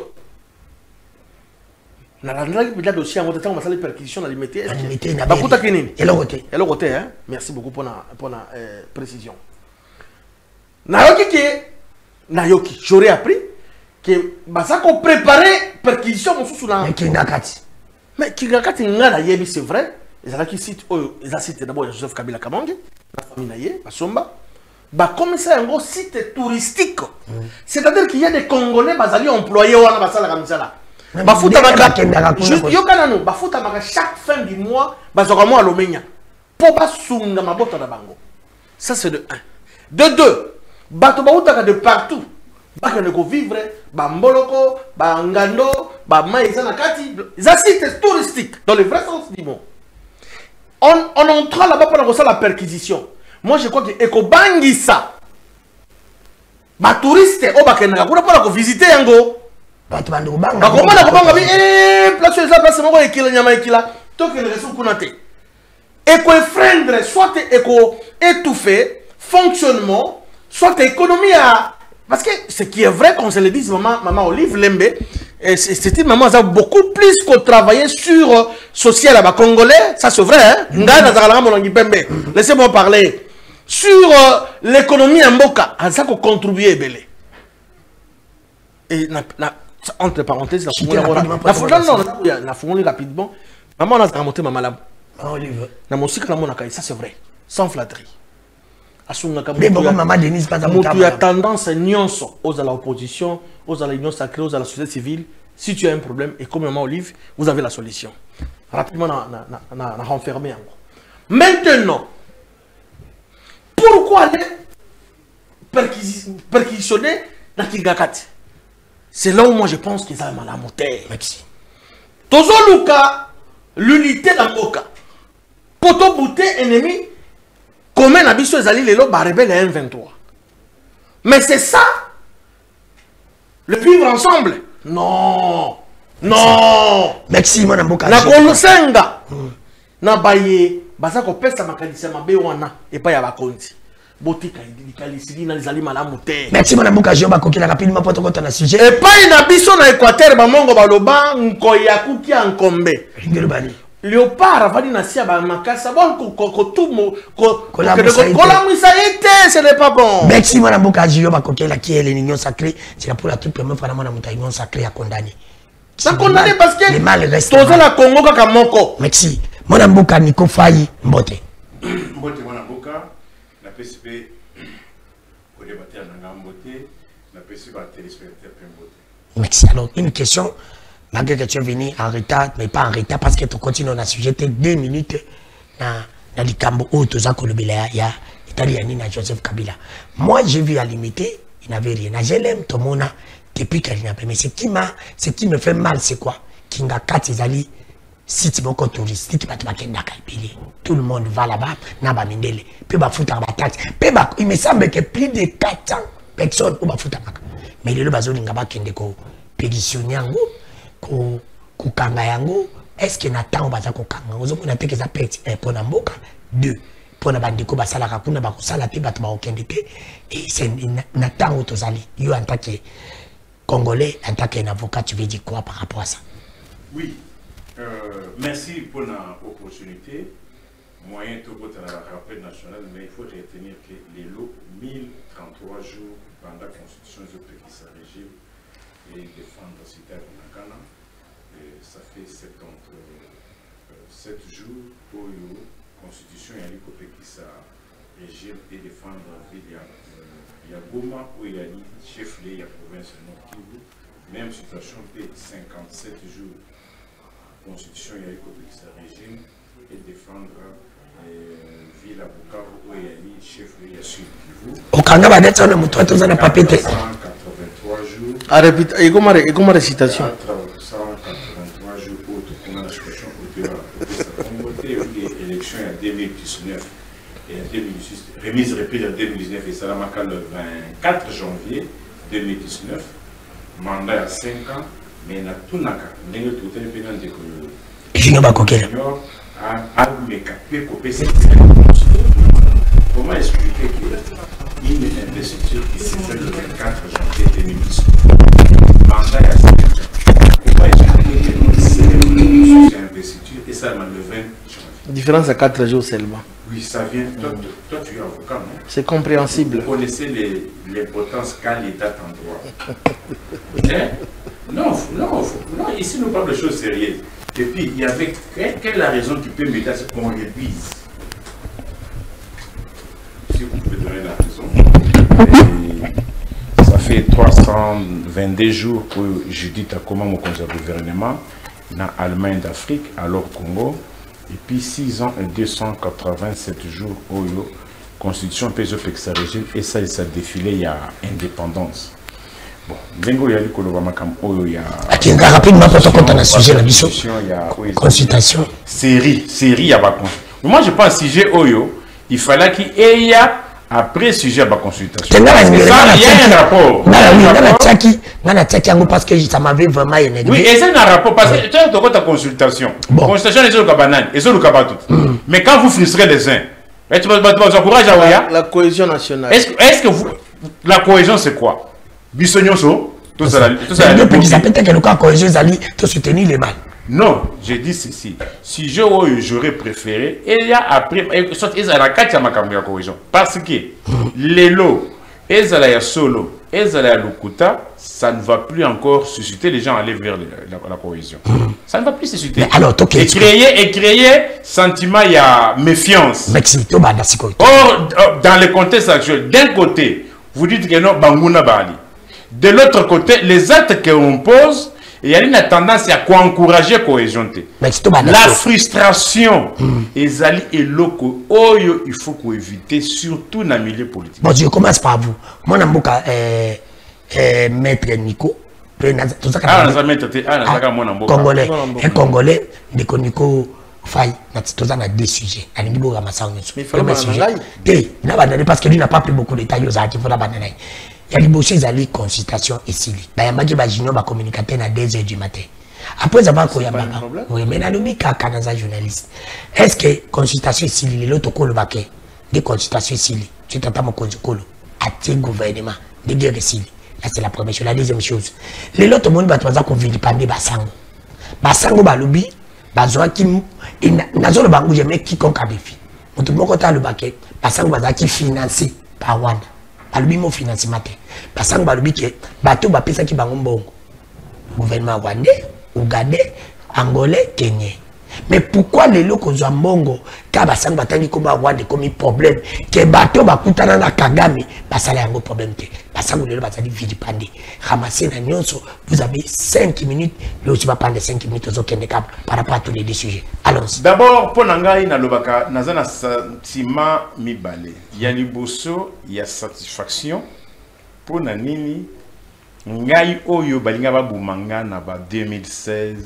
Merci beaucoup pour la précision. Nayoki, j'aurais appris que Basako préparait perquisition mais Kingakati c'est vrai. Ils citent d'abord Joseph Kabila Kabange, la famille Naye, Basomba. Comme c'est un gros site touristique. C'est-à-dire qu'il y a des Congolais basali employés au Basala Kamsala. Chaque fin du mois, à l'Omenia. Pour pas sunga mabota da bango. Ça c'est de 1. De 2, Batobaouta de partout. Bakane vivre, Bamboloko, Bangando, Bamaïzana Kati. Ça c'est touristique dans le vrai sens du mot. On entra là-bas pour la perquisition. Moi je crois que Ekobangisa. Ba touriste au Bakenaka pour visiter Yango. Place soit étouffé, fonctionnement, soit économie à... Parce que ce qui est vrai, qu'on se le dise, maman Olive Lembe, c'est une maman qui a beaucoup plus qu'on travailler sur social à Congolais, ça c'est vrai, hein? Laissez-moi parler. Sur l'économie en Mboka, ça qu'on contribue belé. Et entre parenthèses, la fournie rapidement. Maman a remonté ma malade. Ça c'est vrai, sans flatterie. Mais maman Denise pas tu as tendance à nyonso aux à l'opposition, aux à l'union sacrée, aux à la société civile. Si tu as un problème, et comme maman Olive, vous avez la solution. Rapidement, on a renfermé encore. Maintenant, pourquoi aller perquisitionner dans Kingakati? C'est là où moi je pense qu'ils ont la montée. Merci. Tozo Luka, l'unité d'Amboka. Poto bouté ennemi, comment Nabiso Ezali Lelo Barebel et M23. Mais c'est ça, le vivre ensemble. Non. Non. Merci, mon Amboka. Na Kolosenga. Na Baye, Basako Pesa Makadisa Mabewana, et pas Yabakonti. Merci mon amour, je vais rapidement pour ton sujet. Et pas une abysso dans l'Équateur, Bamongo Baloba, Nkoyaku qui a Nkombe. Léopard, Avadi Nassia, Bamakasa, Kotumo, ce n'est pas bon. Merci mon amour, je vais qui est l'union sacrée. C'est pour la toute première fois dans mon union sacrée à condamner. Ça condamné parce que les mal restent. Tout ça la Congo Kakamoko. Merci. Mon amour, Nico Fayi, Mbote. Mbote, mon amour. La PCP, pour débattre en beauté, la PCP va téléspectateur beauté. Merci. Alors, une question, malgré que tu es venu en retard, mais pas en retard, parce que tu continues à sujet 2 minutes dans les cambo où tu as colobé il y a Italiani na Joseph Kabila. Moi, j'ai vu à limiter, il n'avait rien. Je l'aime, tout le monde, depuis qu'il n'a pas. Mais ce qui me fait mal, c'est quoi? Kinga Katizali. Si tu es touristique, tout le monde va là-bas, il me semble que plus de 400 personnes ont fait ça. Mais les gens ont pétitionné, est-ce qu'il y a un temps où on a fait ça pour Namboka? 2. Pour Nabandiko Basalaka, pour Nabakusala, et c'est un temps où tu allais. En tant que Congolais, en tant qu'avocat, tu veux dire quoi par rapport à ça? Oui. Merci pour l'opportunité. moyen tout à la rappel national, mais il faut retenir que les lots 1033 jours pendant la constitution qui s'arrêtait et défendre la cité à Nakana, ça fait 7 jours pour la constitution et qui s'arrêtait et défendre la ville. Il y a Goma où il y a le chef-lieu, il y a la province de Nord Kivu, même situation, 57 jours. La constitution il y a qui s'arrêtait et défendre ville à Bukavu où il y a le chef-lieu à Sud Kivu. Au Kanga, il y a 183 jours. Et comment récitation 183 jours pour tout le monde, la situation au l'élection en 2019 et en 2018, remise répétée en 2019 et Salamaka le 24 janvier 2019, mandat à 5 ans, mais il y a tout le monde comment expliquer qu'il y a une investiture qui s'est faite le 24 janvier 2019? Mandat à 5 ans. Comment expliquer que c'est une investiture et ça m'a le 20 janvier? La différence à 4 jours seulement. Oui, ça vient. Toi, tu es avocat, non? C'est compréhensible. Vous connaissez les potences quand les dates en droit. Non, ici nous parlons de choses sérieuses. Et puis, il y avait. Quelle est la raison qui peut m'aider à ce qu'on révise? Si vous pouvez donner la raison. Et ça fait 322 jours que Judith a commandé mon gouvernement dans l'Allemagne d'Afrique, alors Congo. Et puis 6 ans et 287 jours où la constitution PSO régime et ça défilé il y a indépendance. Bon, Bengo il y a il y a rapidement pour compte un sujet la mission. Consultation. Série il y a pas. Moi je pense sujet Oyo, il fallait qu'il y ait après sujet à la consultation. Il y a un rapport. Parce que ça m'avait vraiment énervé. Oui, et c'est un rapport parce que tu as ta consultation. La consultation, les autres banane, les autres tout. Mais quand vous frustrez les uns, tu vous encouragez à Oya. La cohésion nationale. Est-ce que vous. La cohésion, c'est quoi? Bissonioso, tout ça. Peut-être que le cas cohésion, tu soutenir les mal. Non, j'ai dit ceci. Si j'aurais préféré, il y a après, ils ont la carte à ma cohésion. Parce que les lots, ils ont solo, ils ont Lukuta, ça ne va plus encore susciter les gens à aller vers la cohésion. Ça ne va plus susciter. Alors, et créer sentiment, il y a méfiance. Or, dans le contexte actuel, d'un côté, vous dites que non, Bangouna Bali. De l'autre côté, les actes qu'on pose, il y a une tendance à encourager la cohésion. La frustration, il faut qu'on évite, surtout dans le milieu politique. Bon, je commence par vous. Moi, je maître Nico. Congolais. Un Congolais, Nico Faye, il y a deux sujets. Parce que lui n'a pas pris beaucoup de taille aux articles. Il y a des bouchers qui consultation ici. Il y a des gens qui communiquent à 2 h du matin. Après avoir quoi, oui, mais il y a des journalistes. Est-ce que consultation ici, l'autre colo baquet, des consultations ici, tu t'entends mon colo, à tes gouvernements, de dire ici. Là, c'est la première chose. La deuxième chose, les autres monde va te qu'on vit pas de Basango. Basango balubi, bazoakim, et nazolo bango jamais quiconque a défi. On te montre le baquet, Basango bazaki financé par Rwanda. Balubi mo financement te. Basango balubi ke bato ba pesa ki bango mbongo. Gouvernement rwandais, ougandais, angolais, kenyais. Mais pourquoi les locaux ont mbongo ka basango batani ko ba Rwanda comme problème que bato ba kutana na Kagame basala yango problème te. Basango lelo bazali vilipande. Ramasser na nyonso, vous avez 5 minutes, le tu vas prendre 5 minutes aux autres par rapport à tous les deux sujets. Allons-y. D'abord, pour Nangai na lobaka nazana sentiment mibale. Il y a liboso, il y a satisfaction pour nanini ngai oyo balinga ba bumanga na ba 2016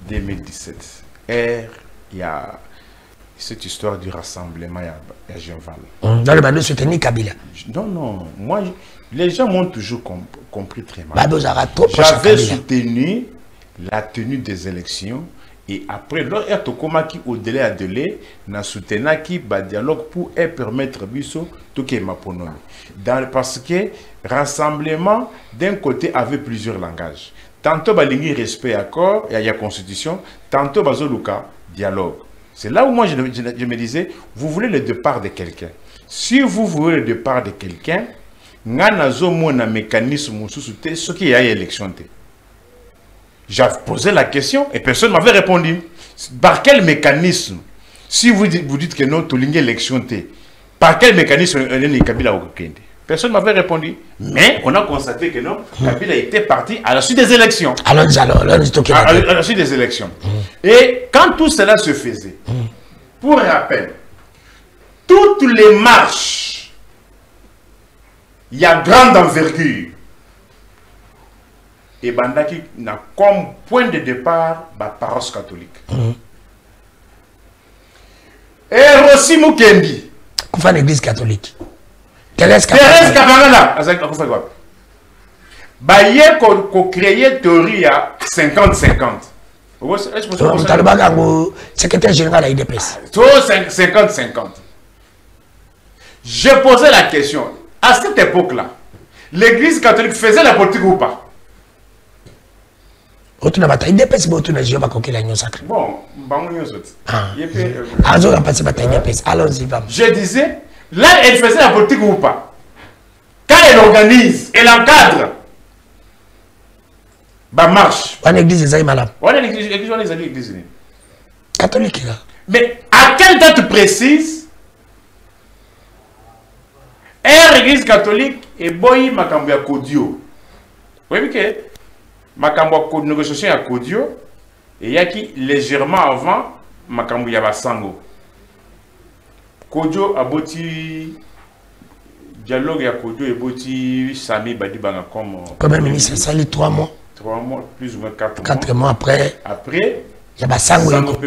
2017. Il y a cette histoire du rassemblement à Genval. Dans le bando soutenir Kabila. Non, moi, les gens m'ont toujours compris très mal. J'avais soutenu la tenue des élections et après, au-delà à délai, n'a soutenu qui dialogue pour permettre biso tout qui est ma parce que rassemblement d'un côté avait plusieurs langages. Tantôt balingi respect accord, il y a constitution, tantôt bazoluka dialogue. C'est là où moi je me disais, vous voulez le départ de quelqu'un. Si vous voulez le départ de quelqu'un, nganazo mona mécanisme ce qui a élection. J'ai posé la question et personne ne m'avait répondu. Par quel mécanisme, si vous dites que non, tu l'ingé élection, par quel mécanisme Kabila a Okende? Personne ne m'avait répondu. Mais on a constaté que non, Kabila était parti à la suite des élections. À la suite des élections. Et quand tout cela se faisait, pour rappel, toutes les marches, il y a grande envergure. Et Bandaki n'a comme point de départ la paroisse catholique. Et Rossi Mukendi. Qu'on fait l'église catholique. Thérèse Kabangala. Baye qu'on crée théorie à 50-50. Secrétaire général à IDPS. 50-50. Je posais la question. À cette époque-là, l'église catholique faisait la politique ou pas? Bon, je disais, là, elle faisait la politique ou pas? Quand elle organise, elle encadre, bah marche. On église des malades. On est l'église catholique là. Mais à quelle date précise l'église catholique est boyi makambo ya Kodio? Vous voyez que makambo ya négociation ya Kodio et yaki légèrement avant makambo ya Basango. Kodio aboti dialogue ya Kodio et boti Sami Badibanga comme Premier ministre, ça lit 3 mois. 3 mois, plus ou moins 4 mois. 4 mois après. Après, il y a Basango.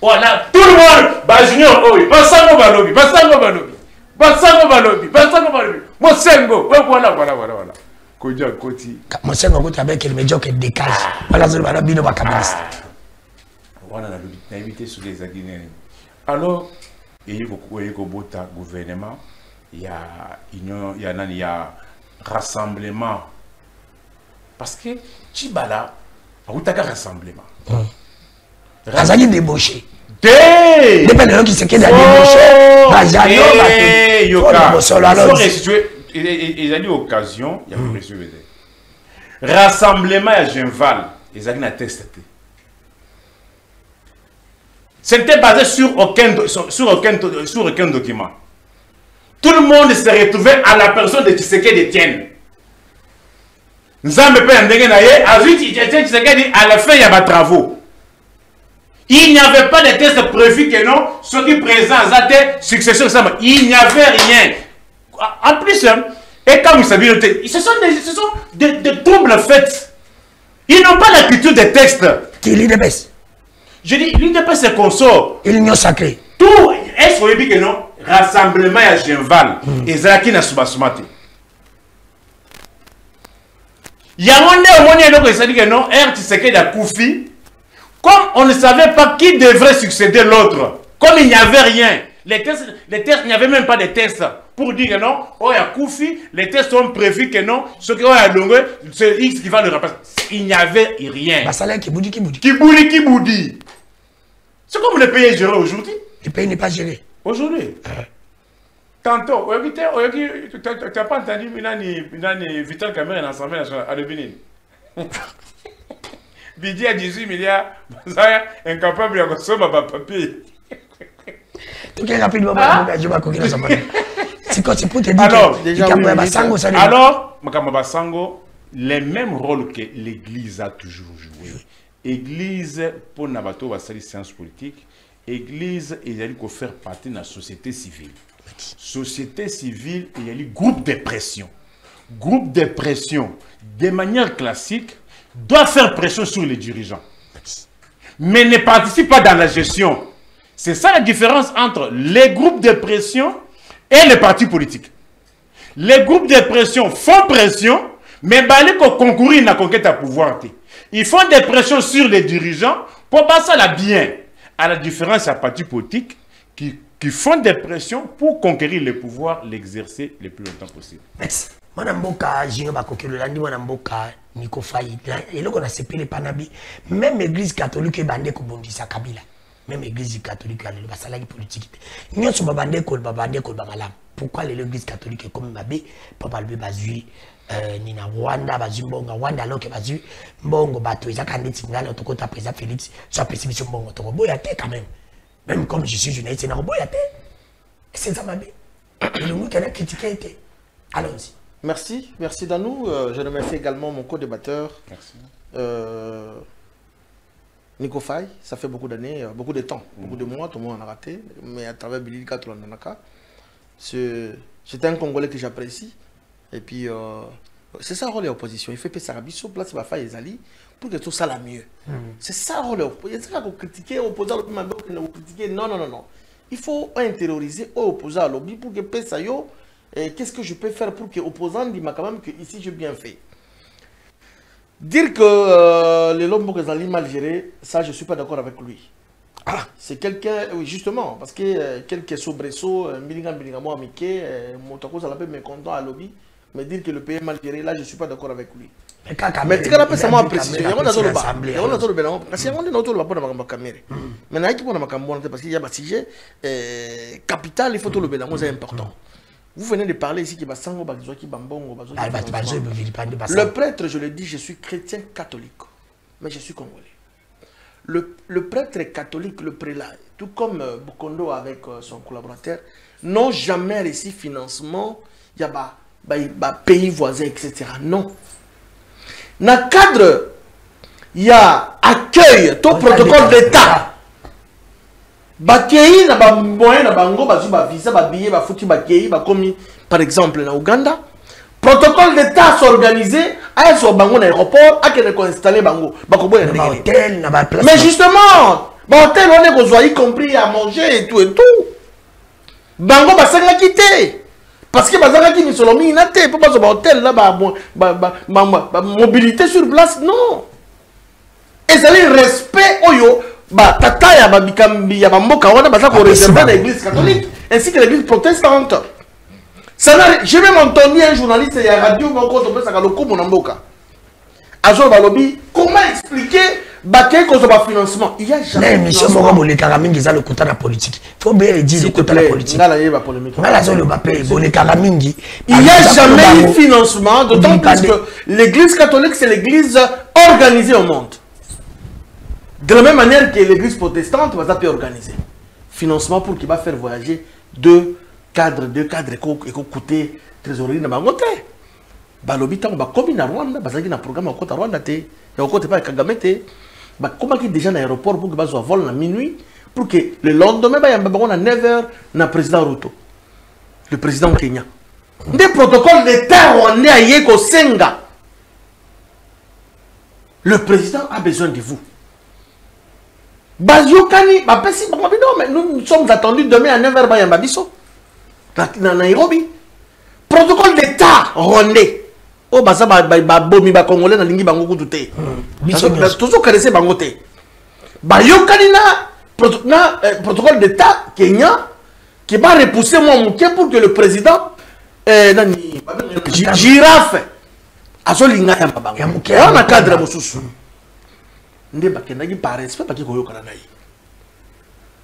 Voilà, tout le monde, Bajunior, Basango Balobi, Basango Balobi, Basango Balobi, Basango Balobi, Mosengo, voilà. Kodio Koti. Mosengo Koti avec le médiocre décage. Voilà, c'est le bino bakabiliste. Voilà, la évité sur les Aguinéens. Alors, il y a un gouvernement, il y a union, il y a rassemblement. Parce que Chibala, il y a un rassemblement. Azali débauché. Dépend de l'homme qui se quede à débaucher. Ils ont eu l'occasion, il y a un reçu. Rassemblement à Genval, ils ont eu un test. C'était basé sur aucun document. Tout le monde se retrouvait à la personne de Tshisekedi Etienne. Nzambe pe ndenge na ye, Tshisekedi à la fin il y a des travaux. Il n'y avait pas de test prévu que non, ceux qui présentent la succession, il n'y avait rien. En plus, et comme vous savez, ce sont des troubles faits. Ils n'ont pas la culture des textes. Qui lit des baisses? Je dis, l'UDP c'est consort. L'union sacrée. Tout, est-ce que vous que non? Rassemblement à Genval. Et Zaki n'a soubasumate. Il y a un moment où il dit que non, Tshisekedi a Koufi. Comme on ne savait pas qui devrait succéder l'autre. Comme il n'y avait rien. Les tests, il n'y avait même pas de tests. Pour dire que non, oh, il y a Koufi, les tests sont prévus que non, ce qui est longueur, c'est X qui va le remplacer. Il n'y avait rien. Bah, qui boudi. C'est comme le pays est géré aujourd'hui. Le pays n'est pas géré. Aujourd'hui. Tantôt, tu n'as pas entendu Vital Cameron dans l'Assemblée nationale à Bénin. Bidi à 18 milliards, incapable de consommer ma papier. Tout est rapide, je vais courir dans c'est pour te dire alors, Basango, les mêmes rôles que l'Église a toujours joué. Église, pour Nabato, va faire sciences politiques. Église, il y a eu qu'on faire partie de la société civile. Société civile, il y a eu groupe de pression. Groupe de pression, de manière classique, doit faire pression sur les dirigeants. Mais ne participe pas dans la gestion. C'est ça la différence entre les groupes de pression et les partis politiques. Les groupes de pression font pression, mais ils concourir à la conquête à pouvoir. Ils font des pressions sur les dirigeants pour passer à la bien. À la différence des partis politiques qui font des pressions pour conquérir le pouvoir, l'exercer le plus longtemps possible. Merci. Moi, je même l'église catholique est bandée comme on dit ça, Kabila. même l'église catholique, elle va salaire politique. Nous sommes babandé kol bamalam. Pourquoi l'église catholique est comme Mabé, papa le bazui, Nina Rwanda, bazui Mbonga, Rwanda, alors que bazui Mbongo, bateau, ils ont candidaté, notre côté président Félix, soit pessimiste Mbongo, ton robot yate quand même. Même comme je suis journaliste, c'est un robot yate. C'est ça Mabé. Et le mot qu'elle a critiqué était. Allons-y. Merci, merci Danou. Je remercie également mon co-débatteur. Merci. Nico Faye, ça fait beaucoup d'années, beaucoup de temps, beaucoup de mois, tout le monde en a raté, mais à travers Billy Katulandanaka, c'est un Congolais que j'apprécie. Et puis, c'est ça le rôle de l'opposition. Il fait que ça sur place, il va faire les alliés pour que tout ça la mieux. C'est ça le rôle de l'opposition. Il y a des gens qui critiquent l'opposant, critiquer. Non, non, non, non. Il faut intérioriser l'opposant à lobby pour que ça y qu'est-ce que je peux faire pour que l'opposant dise quand même que ici j'ai bien fait. Dire que les Lombo Kazali mal géré, ça je ne suis pas d'accord avec lui. Ah, c'est quelqu'un, oui justement, parce que quelques soubresauts, moi Mickey, Motako ça l'appelle mécontent à lobby, mais dire que le pays est mal géré, là je ne suis pas d'accord avec lui. Mais tu as ça moi apprécié. Il y a un autre parce qu'il y a un sujet capital, il faut tout le bénin, c'est important. Vous venez de parler ici qui va sango qui bambongo. Le prêtre, je le dis, je suis chrétien catholique, mais je suis congolais. Le prêtre catholique, le prélat, tout comme Bukondo avec son collaborateur, n'ont jamais reçu financement. Il y a pays voisins, etc. Non. Dans le cadre, il y a accueil, tout protocole d'État. Bakei na ba moyen na bango bazu ba visa ba billet ba foutu bakei ba commis par exemple na Ouganda, protocole d'état s'organisé à so bango na aéroport a que ko installer bango ba ko boya na hôtel na ba place. Mais justement ba hôtel on est ko y compris à manger et tout bango ba sanga quitter parce que bazanga ki misolomi na te pour ba so ba hôtel là ba mobilité sur place non. Et ça le respect oyo tata ya babikambi ya bamboka wana baza ko réserver l'église catholique ainsi que l'église protestante. J'ai même entendu un journaliste ya radio moko to pesa ka lokumu na mboka. Azo balobi comment expliquer bakay ko ba financement. Il y a jamais mission moko bolekaka mingi za lokuta na politique. Faut bien le dire lokuta na politique. Ngala yeba polémique. Ngala zo le bapé bolekaka mingi. Il y a jamais eu financement d'autant plus que l'église catholique c'est l'église organisée au monde. De la même manière que l'église protestante va être organisée. Financement pour qu'il va faire voyager deux cadres qui coûter trésorerie dans Bangote. Balobi tant ba comme na Rwanda, bazaki na programme au côté Rwanda té, et au côté pas Kagame té. Ba comment qui déjà dans l'aéroport pour que bazo vol à minuit pour que le lendemain ba yamba à 9h na président Ruto. Le président Kenya. Des protocoles d'état rwandais à Yeko Senga. Le président a besoin de vous. Baziokani, mais nous sommes attendus demain à 9h à Yambabiso, dans Nairobi. Protocole d'État rwandais. Oh, baza bomi ba congolais na lingi bango kututé. Toujours connaissez bangoté. Bayokani na protocole d'État Kenya qui va repousser mon mouké pour que le président Girafe azolinga ya bango. On a cadre mosusu. Nde bakendaki par respect parce que koyokana na ye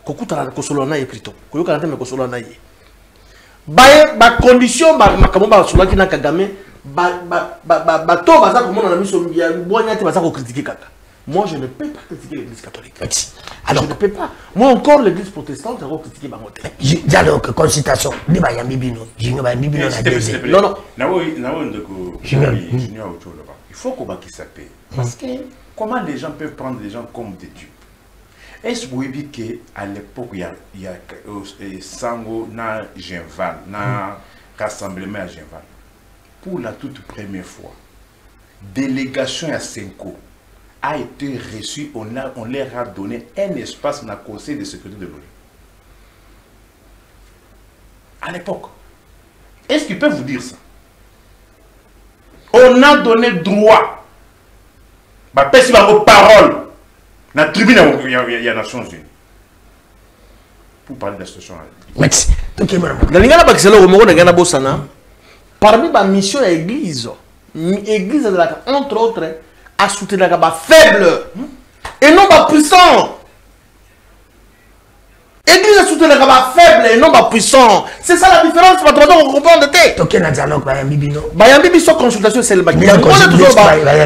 kokutana kosolo na ye plutôt koyokana te me kosolo na ye ba condition makambo ba solaki na Kagame ba to baza komona na miso ya bonya te baza ko critiquer kaka. Moi je ne peux pas critiquer l'église catholique. Alors je ne peux pas. Moi encore l'église protestante va critiquer bangote. Dialogue consultation ni ba yambi bino jinga ba yambi bino na deuxième. Non non. Nawo ndeko junior auto là-bas. Il faut qu'on baki sape parce que comment les gens peuvent prendre les gens comme des dieux? Est-ce que vous avez dit qu'à l'époque, il y a Sango, na Genval, na rassemblement à Genval, pour la toute première fois, délégation à Senko a été reçue, on leur a donné un espace dans le Conseil de sécurité de l'ONU. À l'époque. Est-ce qu'ils peuvent vous dire ça? On a donné droit. Bah, si vos paroles, la tribune, il y a les Nations Unies. Pour parler de la situation. Merci. Parmi les missions de l'église, l'église, entre autres, a soutenu les faibles et non pas puissants. tu es faible et non puissant. C'est ça la différence. On comprend de tête. Ok, na dialogue Bayambi Bino. Bayambi Biso consultation c'est le bac.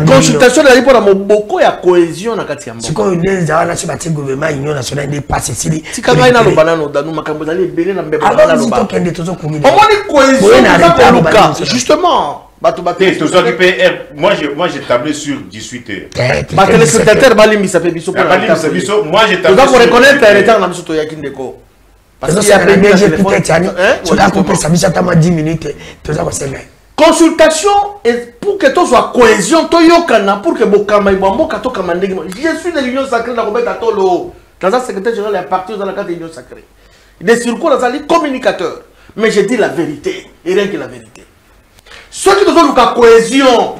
Consultation de la pour la beaucoup ya cohésion na kati ya mbo. Siko les na sur bâti gouvernement union nationale des passes ici. Si kanga ina lo banano danu makambo zali belé na mbeba na lo ba. Alors kende tozo kumi. On dit cohésion justement. Moi j'ai tablé sur 18 heures. Téléspectateur Balimi ça fait Biso pour moi j'ai tablé. Donc pour reconnaître le retard na Biso to yakindeko. Parce qu'il y a PDG peut-être yani. Tu dois couper ça Biso tama 10 minutes. Tu dois passer. Consultation et pour que tout soit cohésion, to yokana pour que bokama ibambo kato kamandegi. Je suis de l'union sacrée na Robert Tolo. Dans un secrétaire général est parti dans la carte de l'union sacrée. Il est sur quoi dans les communicateurs. Mais je dis la vérité et rien que la vérité. Ceux qui ont la cohésion,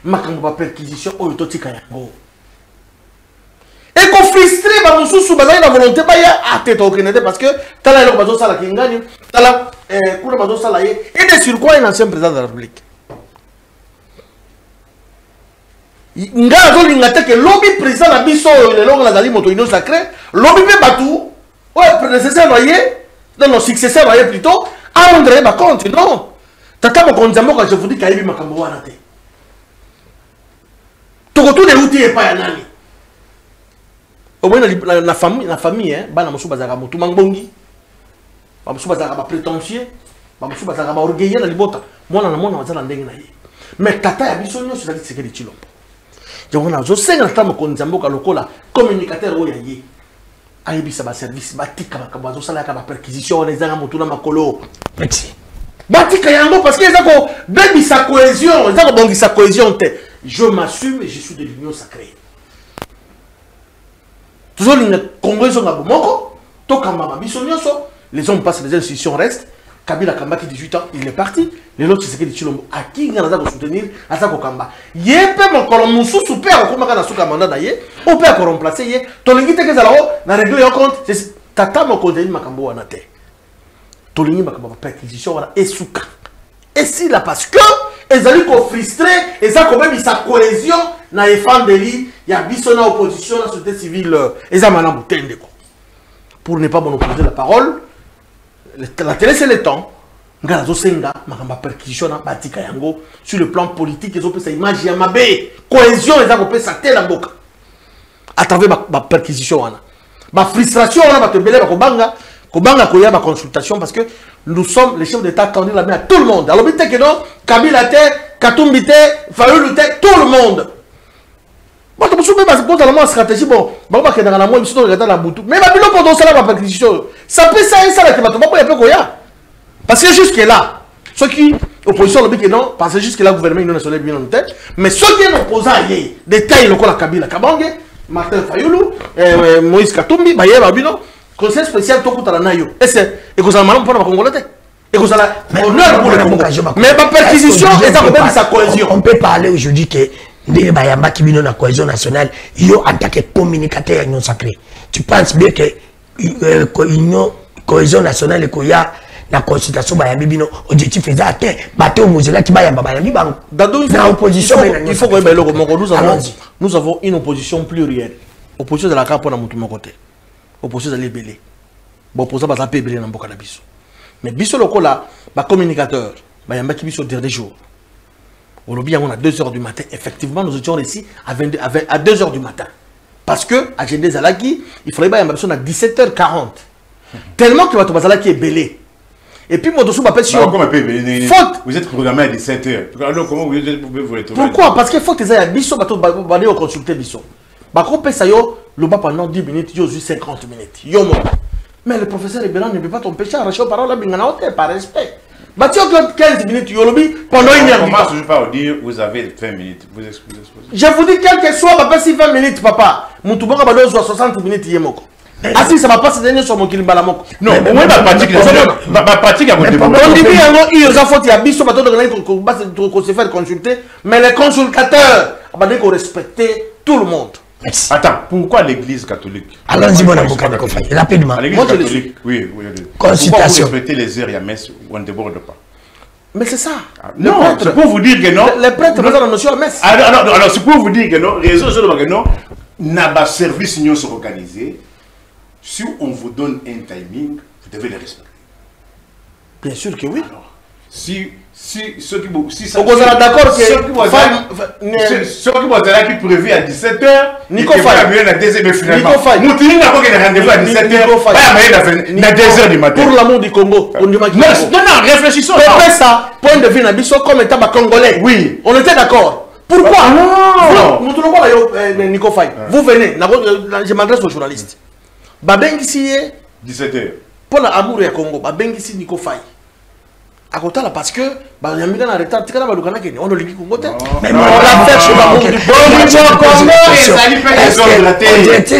makambo ba perquisition oyo totika yango. Et qu'on frustré ba mususu bazali na volonté ba ya ateta okenede parce que tala eloko bazo sala kingani, tala kuna bazo sala ye et de sur quoi un ancien président de la République. Nga zo lingata que lobby président na biso le longo la zali moto ino sacré, lobby be batu, ouais prédécesseur voyez, dans nos successeurs voyez plutôt, à André ba compte non. Tata mokonzambo quand je vous dis kaibi makambo wana te. Toko tout de outils et pas ya nani. Au moins la famille hein, bana mosu bazaka motu mangbongi. Ba mosu bazaka ba prétentieux, ba mosu bazaka ba orgueilleux na libota. Mwana na mwana bazala ndenge na ye. Mais tata ya biso nyo c'est sekeli chilo. Yango na zo senga tata mokonzambo ka lokola communicateur oya ye. Ayebisa ba service batika makambo zo sala ka ba perquisition les anga motu na makolo. Merci. Batika yango parce que ezako bebi sa cohésion, ezako bongi sa cohésion te. Je m'assume et je suis de l'union sacrée. Toujours une congrès on a bomoko, to kamba biso nyonso, les hommes passent, les institutions restent. Kabila Kamba qui 18 ans, il est parti. Les autres c'est que les Chilombo à qui il y a à soutenir à ça Kamba. Yé pe mon colomoussou super comme kana suka mandat d'ailleurs, on peut encore remplacer yé. Tolingi te que ça là-haut, na régler en compte, c'est tata mon côté makambo wanate. Tolingi makambo perquisition wala esuka. Et si là parce que ils allaient frustrés, ils ont même sa cohésion na efandeli, il y a biso na opposition la société civile, ils ont manam butende ko. Pour ne pas monopoliser la parole, la télé c'est le temps. Ngalazo senga makamba perquisition na batika yango sur le plan politique, ils ont fait image ya mabe, cohésion ils ont fait ça telle la boca. À travers ma perquisition wana. Ma frustration wana ba tebele ba kobanga koya ba consultation parce que nous sommes les chefs d'État tendus la main à tout le monde. Alors bité que non, Kabila te, Katumbi te, Fayulu te, tout le monde. Moi je me souviens parce que dans la stratégie bon, ba que dans la moi mission regarder la boutou. Mais ba bilo pendant ça la perquisition. Ça peut ça et ça là que ba to pas peu koya. Parce que jusque là, ceux qui opposition le que non, parce que jusque là le gouvernement il national bien en tête, mais ceux qui sont opposants y détail le la Kabila Kabange, Martin Fayulu, Moïse Katumbi, ba yeba bino. Conseil spécial tout à la nayo. Et c'est que ça m'a pour la Congolais. Et que ça la honneur pour le Congo. Mais ma perquisition est à sa cohésion. On peut parler aujourd'hui que des Bayamba qui viennent la cohésion nationale, ils ont en tant que communicateur non sacré. Tu penses bien que l'union cohésion nationale et qu'il y a la consultation Bayambi bino objectif est atteint. Bateau Mozela qui Bayamba Bayambi bang. Dans l'opposition, il faut que nous avons une opposition plurielle. Opposition de la carte pour la mon côté. Opposition à l'ébélé. Bon, opposition à l'ébélé dans le biso. Mais biso le là, bah communicateur, bah yamba qui biso dernier jour. Au lobby on a 2 h du matin. Effectivement, nous étions ici à 2 h du matin. Parce que à Gendé Zalaki, il fallait bah yamba biso à 17h40. Tellement que votre bazalaki est belé. Et puis mon dossier m'appelle sur. Faute. Vous êtes programmé à 17h. Alors comment vous pouvez retrouver? Pourquoi? Parce que faut que les biso bateau aller au consulter biso. Bah qu'on paye ça yo. Le bas pendant 10 minutes, il y a 50 minutes. Yo, mais le professeur Ebelan ne peut pas t'empêcher à arracher aux paroles par respect. Bah, tu as 15 minutes, Yolobi, pendant une heure. Comment je ne vais pas vous dire, vous avez 20 minutes. Vous exposez. Je vous dis, quel que soit, papa, si 20 minutes, papa. Mon tout bon, bah, 60 minutes, Yemoko. Ah, si, ça va pas se donner sur mon kilimbalamoko. Non, au moins, ma pratique à votre développement. On dit, il y a il y a biso, qu'on se fait consulter, mais les consultateurs, on respecter tout le monde. Merci. Attends, pourquoi l'Église catholique? Allons-y, mon avocat, rapidement. L'Église catholique, oui. Consultation. Pourquoi vous respectez les heures et la messe, on ne déborde pas? Mais c'est ça. Non, c'est pour vous dire que non. Les prêtres, nous avons la notion de la messe. Alors c'est pour vous dire que non, raison, que non, n'a pas service, nous sommes organisés. Si on vous donne un timing, vous devez le respecter. Bien sûr que oui. Alors, si ceux qui vont... Si on est d'accord que... Ceux qui vont être qui prévu à 17h, Nico Faye. À 2h, finalement. Nico Faye. Moutini n'a pas de rendez-vous à 17h. À 2h du matin. Pour l'amour du Congo. On demande non, réfléchissons. Après ça, point de vue Nabiso comme étant congolais. Oui. On était d'accord. Pourquoi? Non. Nico Faye. Vous venez, je m'adresse aux journalistes. Babengisi 17h. Pour l'amour du Congo, Babengisi Nico Faye. À côté là, parce que on a mis dans la retard, on a le Congo. Mais on l'a fait chez l'amour du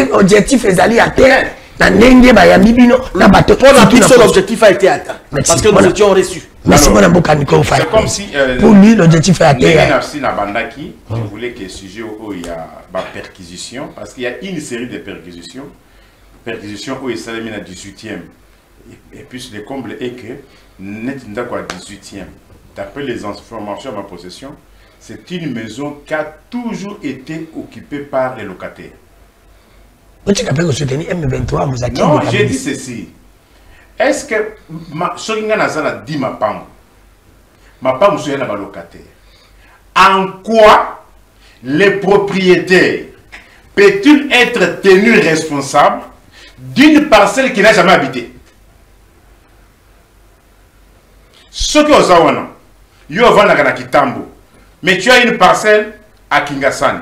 Congo. Objectif est d'aller à terre. L'objectif a été atteint. Parce que nous étions reçus. C'est comme si pour lui l'objectif est atteint. Je voulais que le sujet où il y a la perquisition, parce qu'il y a une série de perquisitions. Perquisition où il s'est mis à 18e. Et puis le comble est que net d'accord à 18e. D'après les informations à ma possession, c'est une maison qui a toujours été occupée par les locataires. Non, j'ai dit ceci. Est-ce que Soringa Nazala dit ma femme est un locataire? En quoi les propriétaires peut-il être tenu responsable d'une parcelle qu'il n'a jamais habitée? Ce que vous avez à Kitambo, mais tu as une parcelle à Kingasani,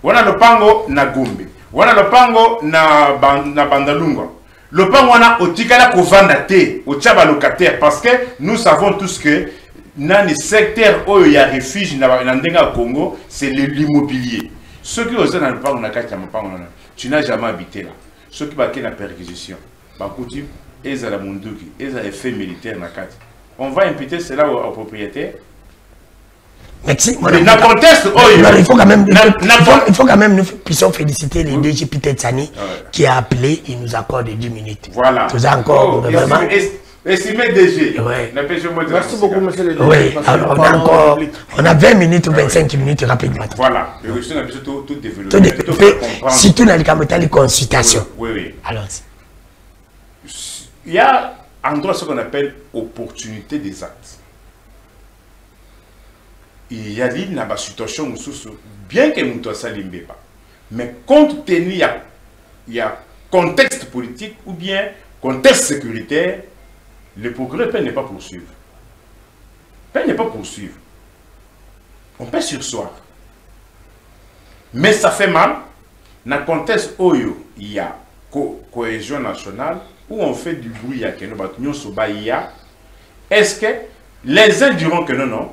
on a le pango na Gombe, on a le pango na Bandalunga, le pango on a au Tikala Kovanda Te, au Tchaba locataire, parce que nous savons tous que dans les secteurs où il y a refuge dans le Congo, c'est l'immobilier. Ce que vous avez dans le pango na Kachamapango, tu n'as jamais habité là. Ce qui va la perquisition, ils ont la Munduki, ils ont effet militaire na Kati. On va imputer cela au propriétaire. Merci. Il faut quand même nous puissions féliciter les DG Peter Tsani qui a appelé et nous accorde 10 minutes. Voilà. Tout ça encore vraiment. Estimé DG. Merci beaucoup, monsieur le DG. Oui, alors on a 20 minutes ou 25 minutes rapidement. Voilà. Le reçu n'a tout développé. Tout développé, surtout dans les consultations. Oui. Alors, il y a en droit ce qu'on appelle opportunité des actes. Il y a une situation bien que nous ne salimbe pas, mais compte tenu il y a contexte politique ou bien contexte sécuritaire, le procureur peut ne pas poursuivre. On peut surseoir. Mais ça fait mal. Dans le contexte où il y a cohésion nationale, où on fait du bruit à est-ce que les uns diront que non,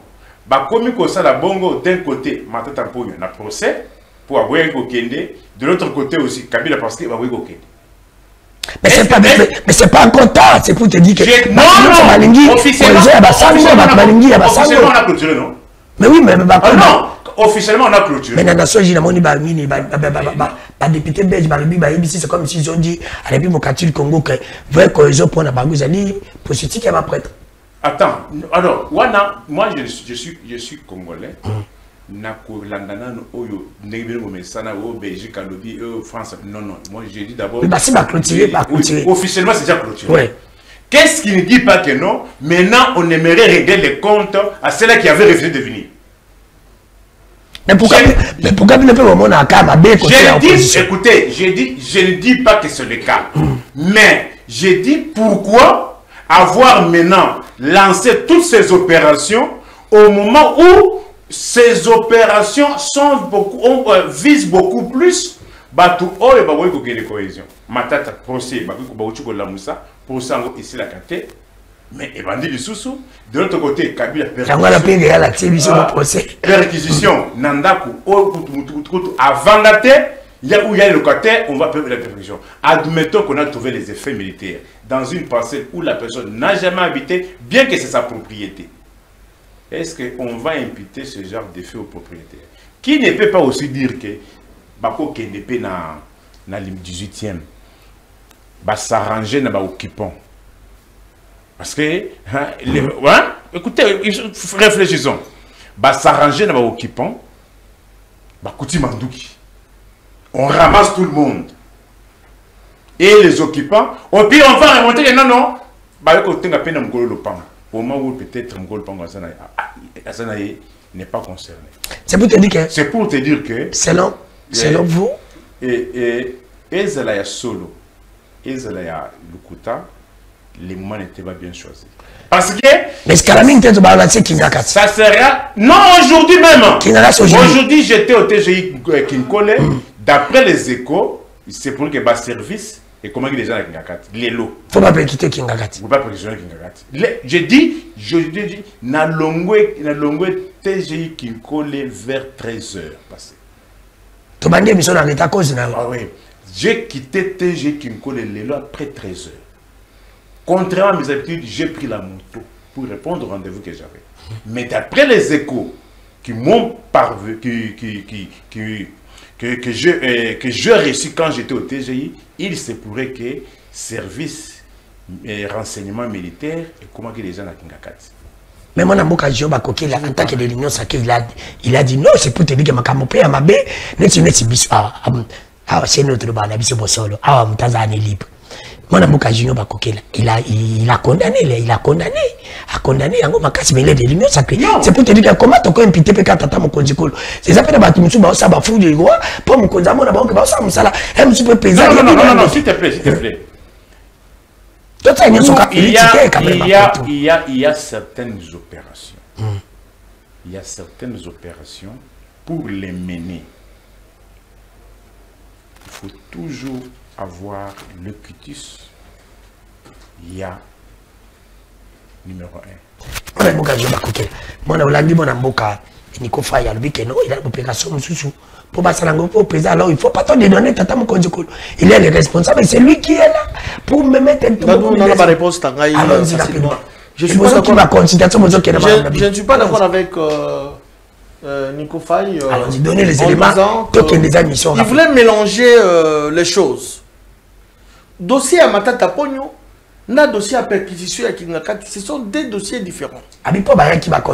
comme ça la bongo d'un côté, un procès pour avoir un kokende, de l'autre côté aussi, Kabila parce qu'il va avoir un kokende. Mais c'est pas un contrat, c'est pour te dire que officiellement on a clôturé, non? Mais oui, mais non, officiellement on a clôturé. Mais dans la nation, député belge, c'est comme s'ils ont dit à l'époque Mokati Congo que vrai cohésion pour la bagouze, pour ce qui est ma prêtre. Attends, alors, moi je suis congolais. France. Non, moi j'ai dit d'abord. Officiellement c'est déjà clôturé. Ouais. Qu'est-ce qui ne dit pas que non? Maintenant on aimerait régler les comptes à ceux-là qui avaient refusé de venir. Mais pourquoi ne peut pas à Kama écoutez, je ne dis pas que c'est le cas. Mais j'ai dit pourquoi avoir maintenant lancé toutes ces opérations au moment où ces opérations visent beaucoup plus Batu Oyo Baboy de cohésion. Matata procès, procès ici la Kate. Mais Ebandi du Soussou, de l'autre côté, Kabila perquisition, Nandaku, avant la terre, il y a où il y a le locataire, on va faire la perquisition. Admettons qu'on a trouvé les effets militaires dans une parcelle où la personne n'a jamais habité, bien que c'est sa propriété. Est-ce qu'on va imputer ce genre d'effet au propriétaire? Qui ne peut pas aussi dire que Bako Kendepe na 18e, va s'arranger dans l'occupant? Parce que, écoutez, réfléchissons. Bah, s'arranger dans l'occupant, bah, Kouti Mandouki. On ramasse tout le monde. et les occupants. Au pire, on va remonter que non. Bah, quand on a peine à Mgolo Lopang, au moment où peut-être Mgolo Lopang n'est pas concerné. C'est pour te dire que. C'est pour te dire que. Selon vous. Et Ezalaya Solo, Ezalaya Lukuta, les moments n'étaient pas bien choisis. Parce que. Mais ce Kalamine t'es balancé Kingakat. Ça sera. Non, aujourd'hui même. Aujourd'hui, j'étais au TGI Kinkole. D'après les échos, c'est pour que bas service et comment les gens à Kingakat. Les lots. Faut pas quitter Kingakat. Faut pas quitter Kingakat. Je dis, na longwe TGI Kinkole vers 13h passé. Tu m'as dit, mission dans l'état cause. Ah oui. J'ai quitté TGI Kinkole les lots après 13h. Contrairement à mes habitudes, j'ai pris la moto pour répondre au rendez-vous que j'avais. Mais d'après les échos qui m'ont parvenu, que j'ai reçu quand j'étais au TGI, il se pourrait que service et renseignement militaire et comment que les gens à Kingakat. Mais mon amour, quand Joba Kokela, en tant que de l'Union Sacrée, il a dit non, c'est pour te dire que ma camopé à ma baie, c'est notre banabis au solo, Mtazane libre. Mon amour, quand Joba Kokela, il a condamné, a condamné, en gros, ma casse, mais il est de l'Union Sacrée. C'est pour te dire que comment tu as imputé que tata mon conjicolo. C'est ça, fait de Moussou, ça va fou du roi, pour mon conjamo, là-bas, que ça, ça, un petit peu pesant. Non, s'il te plaît. Il y a certaines opérations. Il y a certaines opérations pour les mener. Il faut toujours avoir le cutis. Il y a numéro 1. Mon Nico Faye a dit que non, il a une opération pour passer au président. Alors il ne faut pas te donner tata mon conjugul. Il est le responsable, c'est lui qui est là pour me mettre un peu. Non, la réponse je ne suis pas d'accord avec Nico Faye. Alors il donnait les éléments. Il voulait mélanger les choses. Dossier à Matata Pogno. Na dossier à perquisition et Kingakat, ce sont deux dossiers différents.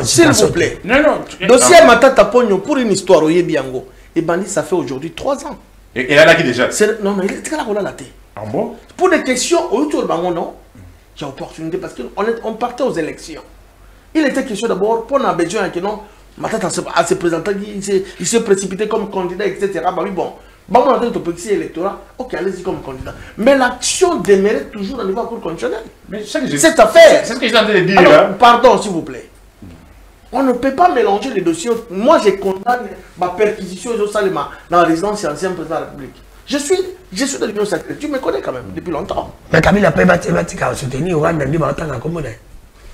S'il vous plaît. Non. Dossier à Matata Pogno pour une histoire au Yebiango. Et Bandi, ça fait aujourd'hui 3 ans. Et elle a qui déjà? Non, il est là, la tête. Ah bon? Pour des questions, au Bango, non. Il y a opportunité parce qu'on partait aux élections. Il était question d'abord, pour un besoin que non, Matata se présentait, il s'est précipité comme candidat, etc. Bah oui, bon. Bon, on a dit que électorat, ok, allez-y comme candidat. Mais l'action demeurait toujours au niveau de la Cour constitutionnelle. Cette affaire. C'est ce que j'ai entendu dire. Alors, pardon, s'il vous plaît. On ne peut pas mélanger les dossiers. Moi, je condamne ma perquisition dans la résidence ancienne président de la République. Je suis de l'Union Sacrée. Tu me connais quand même depuis longtemps. Mais Camille n'a pas soutenir au Rwanda,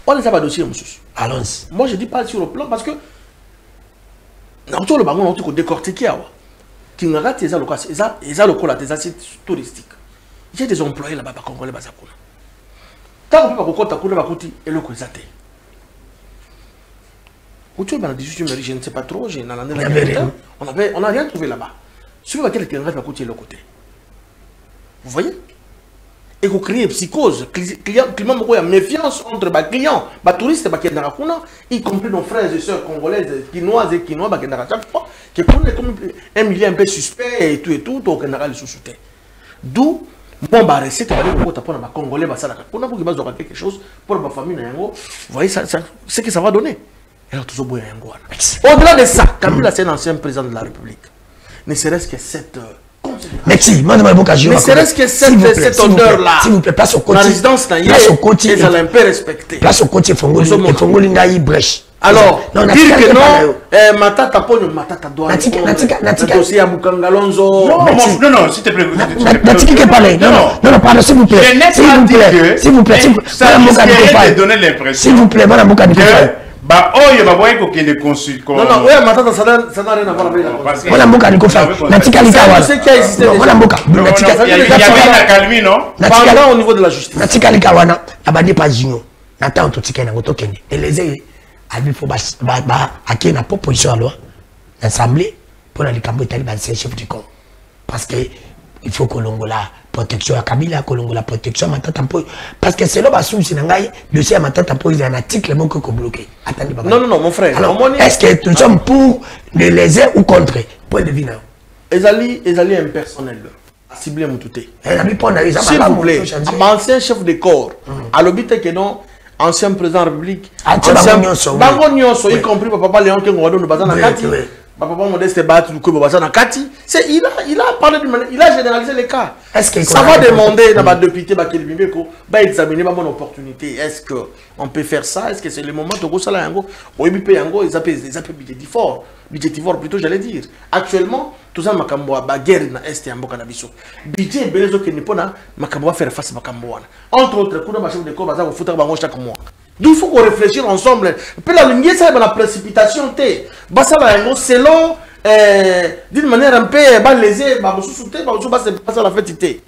on les a pas dossier, monsieur. Allons-y. Moi, je ne dis pas sur le plan parce que. Dans le banc, on a décortiqué. Kingakat, ils ont des sites touristiques. J'ai des employés là-bas, congolais, bazakuna. Tant qu'on peut pas compter, on et le coisate. Où tu es dans la 18e, je ne sais pas trop, on n'a rien trouvé là-bas. Celui qui va coûter l'autre côté. Vous voyez? Et vous créez psychose, climat, il y a méfiance entre les clients, les touristes, y compris nos frères et sœurs congolaises, quinoises et quinois, chaque fois, qui est comme un milieu un peu suspect et tout, au Canada, les sous-soutés. D'où, bon, bah, recette, pour les Congolais, pour qu'ils fassent quelque chose, pour la famille, vous voyez, ce que ça va donner. Au-delà de ça, Kabila, c'est un ancien président de la République. Ne serait-ce que cette. Merci. Mais serait-ce que cette odeur-là, s'il vous plaît, place au côté. La résidence n'a place au côté. Ils allaient un peu respecter. Place au côté, Fongoli Ngaï brèche. Alors, dire que non, Matata Pogno, Matata doit. Dossier à Bukangalonzo. Non, s'il te plaît. Natiki qui parle. Non, pardon, s'il vous plaît. S'il vous plaît. Ça risquerait de donner l'impression. S'il vous plaît, madame Moukani. Bah, oh, il va voir qu'il est consulté. Non, oui, Matata, ça n'a rien à voir avec la. Madame Moukani, Natika Likawa. C'est qui a existé. Madame Moukani. Il y avait la calmie, non? Parlant au niveau de la justice. Natika Likawa, Abadi Pazino. Nata, on te tient dans votre kende. Et les ailes. Il faut qu'il y ait une proposition à loi, l'Assemblée, pour les Cambodges, c'est le chef du camp. Parce qu'il faut que l'on ait la protection à Kabila, que l'on ait la protection à Matata. Parce que c'est là que le dossier à Matata, il y a un article qui est bloqué. Attendez, non, mon frère. Est-ce que nous sommes pour les léser ou contre? Point de vue. Ezali impersonnel. ciblé Moutouté. S'il vous plaît, ancien chef de corps, à l'obité que non, ancien président de la République, Bango Nyonso, y compris Papa Léon Kengoado, nous basons dans Kati, Papa Modeste Bat, nous basons dans Kati, il a parlé de manière, il a généralisé les cas. Ça va demander dans ma député, examiner ma bonne opportunité. Est-ce qu'on peut faire ça? Est-ce que c'est le moment de ça là? Ils appellent budgétivore plutôt, j'allais dire. Actuellement, tout ça, Makamboa, guerre dans l'Est et en Bokanabiso. Budget, Belezo, qui n'est pas Makamboa faire face à Makamboa. Entre autres, coup de machin de corps, ça va foutre chaque mois. Donc il faut qu'on réfléchisse ensemble. Puis la lumière, ça va la précipitation. Selon, d'une manière un peu lésée, ça la fait.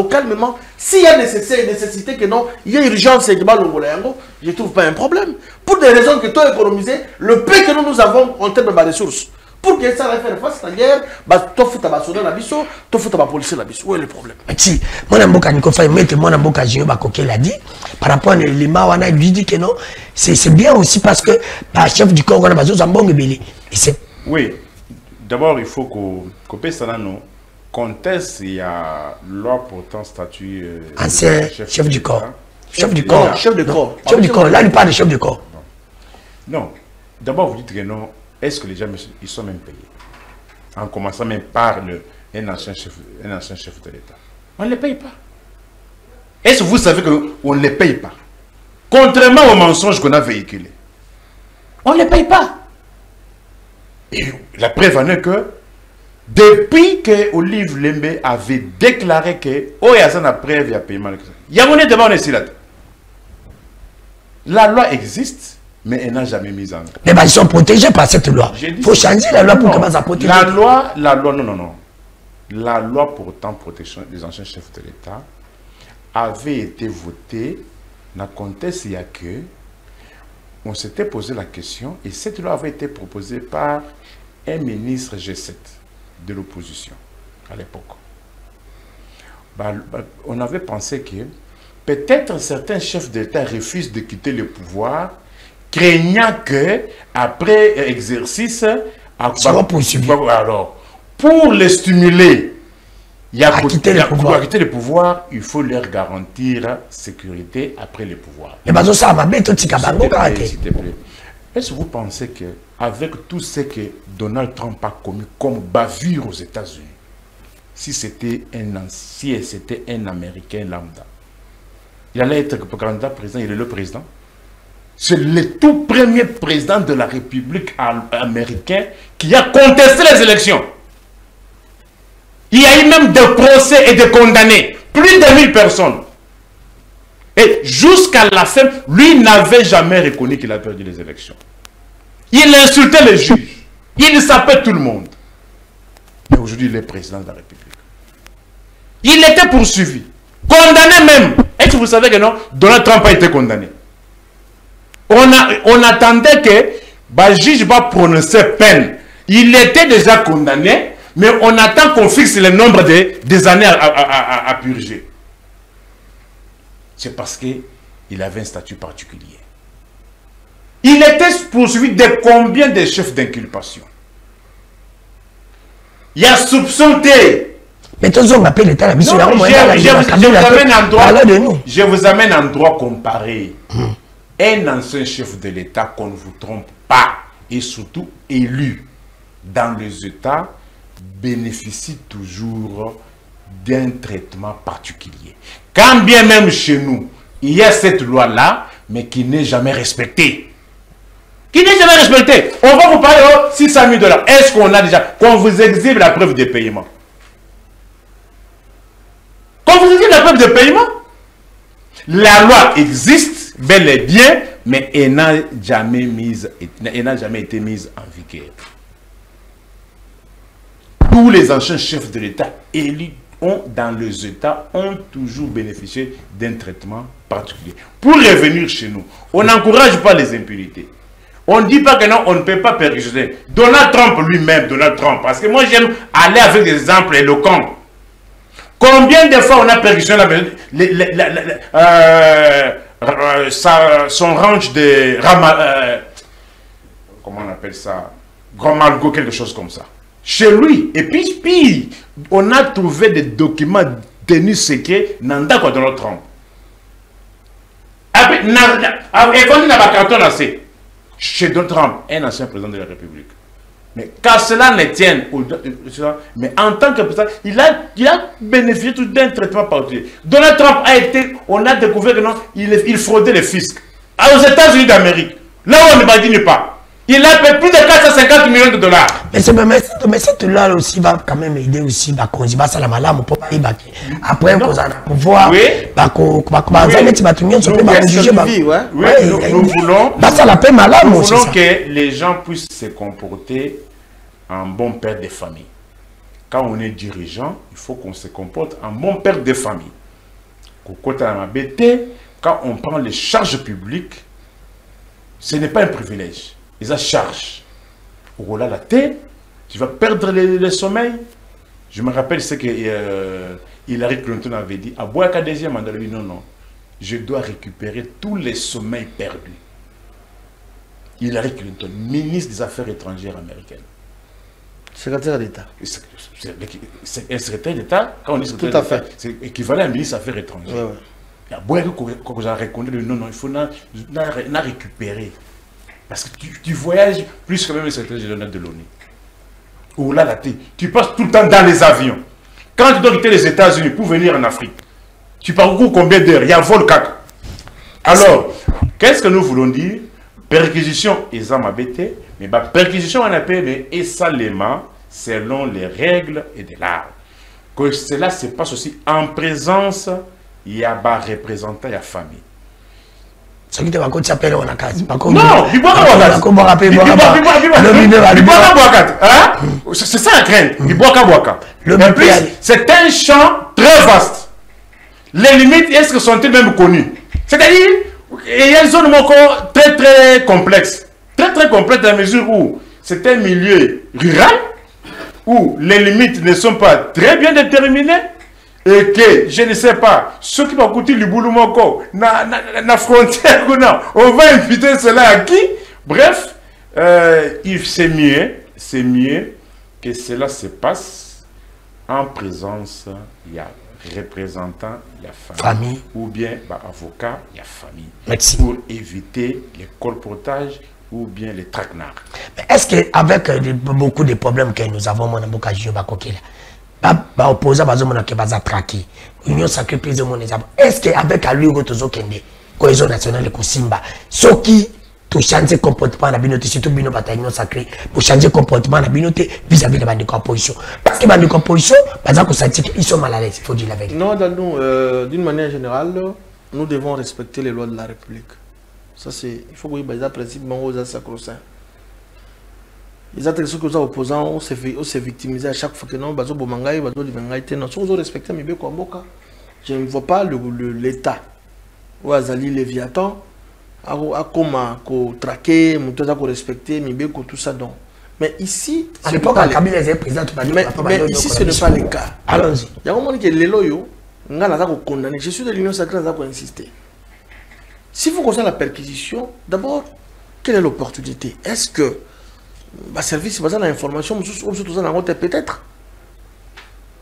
Calmement, s'il y a nécessité que non, il y a urgence, je ne trouve pas un problème. Pour des raisons que tu as économisées, le peu que nous avons en termes de ressources. Pour que ça va faire face à la guerre, tu fous ta basonner la biso, tu fous ta police la biso. Où est le problème? Si, mon amboka Nikofa, mais mon amboka Jino Bakoke l'a dit, par rapport à l'Ima, on a lui dit que non, c'est bien aussi parce que le chef du corps, on a besoin d'un bon bébé. Oui, d'abord il faut qu'on paie ça là, non. Conteste, il y a loi portant statut. Ancien chef du corps. Chef du corps. Chef de corps. Chef du corps. Là, il parle de chef du corps. Non. D'abord, vous dites que non. Est-ce que les gens ils sont même payés? En commençant même par un ancien chef de l'État. On ne les paye pas. Est-ce que vous savez qu'on ne les paye pas? Contrairement aux mensonges qu'on a véhiculés. On ne les paye pas. Et la preuve en est que depuis que Olive Lembe avait déclaré que oh, il y a ça, la preuve, il y a paiement. Il y a mon devant ici là. La loi existe. Mais elle n'a jamais mis en œuvre. Mais ils sont protégés par cette loi. Il faut changer la loi pour commencer à protéger. La loi, non. La loi portant protection des anciens chefs de l'État avait été votée dans le contexte il y a que on s'était posé la question et cette loi avait été proposée par un ministre G7 de l'opposition à l'époque. On avait pensé que peut-être certains chefs d'État refusent de quitter le pouvoir craignant que, après exercice, alors, pour les stimuler, à quitter le pouvoir, il faut leur garantir sécurité après le pouvoir. S'il te plaît. Est-ce que vous pensez qu'avec tout ce que Donald Trump a commis comme bavure aux États-Unis, si c'était un Américain lambda, il allait être candidat président, il est le président? C'est le tout premier président de la République américaine qui a contesté les élections. Il y a eu même des procès et des condamnés. Plus de 1000 personnes. Et jusqu'à la fin, lui n'avait jamais reconnu qu'il a perdu les élections. Il insultait les juges. Il sapait tout le monde. Mais aujourd'hui, il est président de la République. Il était poursuivi. Condamné même. Est-ce que vous savez que non? Donald Trump a été condamné. On attendait que le juge va prononcer peine. Il était déjà condamné, mais on attend qu'on fixe le nombre des années à purger. C'est parce qu'il avait un statut particulier. Il était poursuivi de combien de chefs d'inculpation? Il y a soupçon T. Mais tous on appelle l'État la mission. Je vous amène en droit comparé. Un ancien chef de l'État, qu'on ne vous trompe pas, et surtout élu dans les États, bénéficie toujours d'un traitement particulier. Quand bien même chez nous, il y a cette loi-là, mais qui n'est jamais respectée. Qui n'est jamais respectée. On va vous parler de 600 000 $. Est-ce qu'on a déjà, qu'on vous exhibe la preuve de paiement? Qu'on vous exhibe la preuve de paiement? La loi existe, bel et bien, mais elle n'a jamais été mise en vigueur. Tous les anciens chefs de l'État élus dans les États ont toujours bénéficié d'un traitement particulier. Pour revenir chez nous, on n'encourage pas les impunités. On ne dit pas que non, on ne peut pas perquisitionner. Donald Trump lui-même, parce que moi j'aime aller avec des exemples éloquents. Combien de fois on a perquisitionné son ranch de comment on appelle ça, Grand Malgo, quelque chose comme ça. chez lui. Et puis on a trouvé des documents tenus secrets dans Donald Trump. Après, et quand il a un carton assez, chez Donald Trump, un ancien président de la République. Mais quand cela ne tienne, mais en tant que président, il a bénéficié d'un traitement particulier. Donald Trump on a découvert que non, il fraudait le fisc. Aux États-Unis d'Amérique, là où on ne badine pas. Il a fait plus de 450 millions de dollars. Mais cette loi aussi va quand même aider aussi ça la malade pour après on a pouvoir nous voulons que les gens puissent se comporter en bon père de famille. Quand on est dirigeant, il faut qu'on se comporte en bon père de famille. Quand on prend les charges publiques, ce n'est pas un privilège. Ils ont charge. Au la tête, tu vas perdre le sommeil. Je me rappelle ce que Hillary Clinton avait dit. À Boaka deuxième mandat, lui, non, je dois récupérer tous les sommeils perdus. Hillary Clinton, ministre des Affaires étrangères américaines. Secrétaire d'État. C'est un secrétaire d'État, quand on dit secrétaire d'État, c'est équivalent à un ministre des Affaires étrangères. Ouais. Il y a Boaka qu'on a reconnu, non, il faut récupérer. Parce que tu voyages plus que même le secrétaire général de l'ONU. Ou là, tu passes tout le temps dans les avions. Quand tu dois quitter les États-Unis pour venir en Afrique, tu parcours combien d'heures? Il y a un vol 4. Alors, qu'est-ce que nous voulons dire? Perquisition, ils ont m'abêté, mais perquisition, on appelle et salement selon les règles et de l'art. Que cela se passe aussi en présence, il y a des représentants de la famille. Ce qui te va coûter appel on a case. Non, il boit c'est ça la crainte. Il boit en plus, c'est un champ très vaste. Les limites, est-ce que sont-elles même connues? C'est-à-dire, il y a une zone encore très très complexe. Très complexe dans la mesure où c'est un milieu rural, où les limites ne sont pas très bien déterminées. Et que, je ne sais pas, ceux qui vont coûter le boulot moko, na frontière, on va inviter cela à qui? Bref, c'est mieux que cela se passe en présence, il y a représentants, il y a famille, ou bien avocat, il y a famille. Merci. Pour éviter les colportages ou bien les traquenards. Est-ce qu'avec beaucoup de problèmes que nous avons, mon avocat, je vais opposé à traquer. Union sacrée prise de mon exemple. Est-ce qu'avec lui, cohésion nationale de Simba, ceux qui tout changer comportement la binote, surtout bino bataillon sacré, pour changer comportement la binote vis-à-vis de la composition. Parce que la composition, par exemple, ils sont mal à l'aise, il faut dire la vérité. Non, d'une manière générale, nous devons respecter les lois de la République. Ça, c'est. Il faut que les principes sont sacro-saints. Les autres que les opposants ont se victimisé à chaque fois que non, bazo bomangai, bazo libangai, non, si vous respectez mes Kwamboka, je ne vois pas l'État ou Azali Léviathan à comment traquer, à respecter mes béco, tout ça donc. Mais ici, à l'époque, mais ici ce n'est pas le cas. Allons-y. Il y a un moment que les loyaux, on a condamné. Je suis de l'Union sacrée, on a insister. Si vous concernez la perquisition, d'abord, quelle est l'opportunité? Est-ce que le service basé sur l'information, peut-être.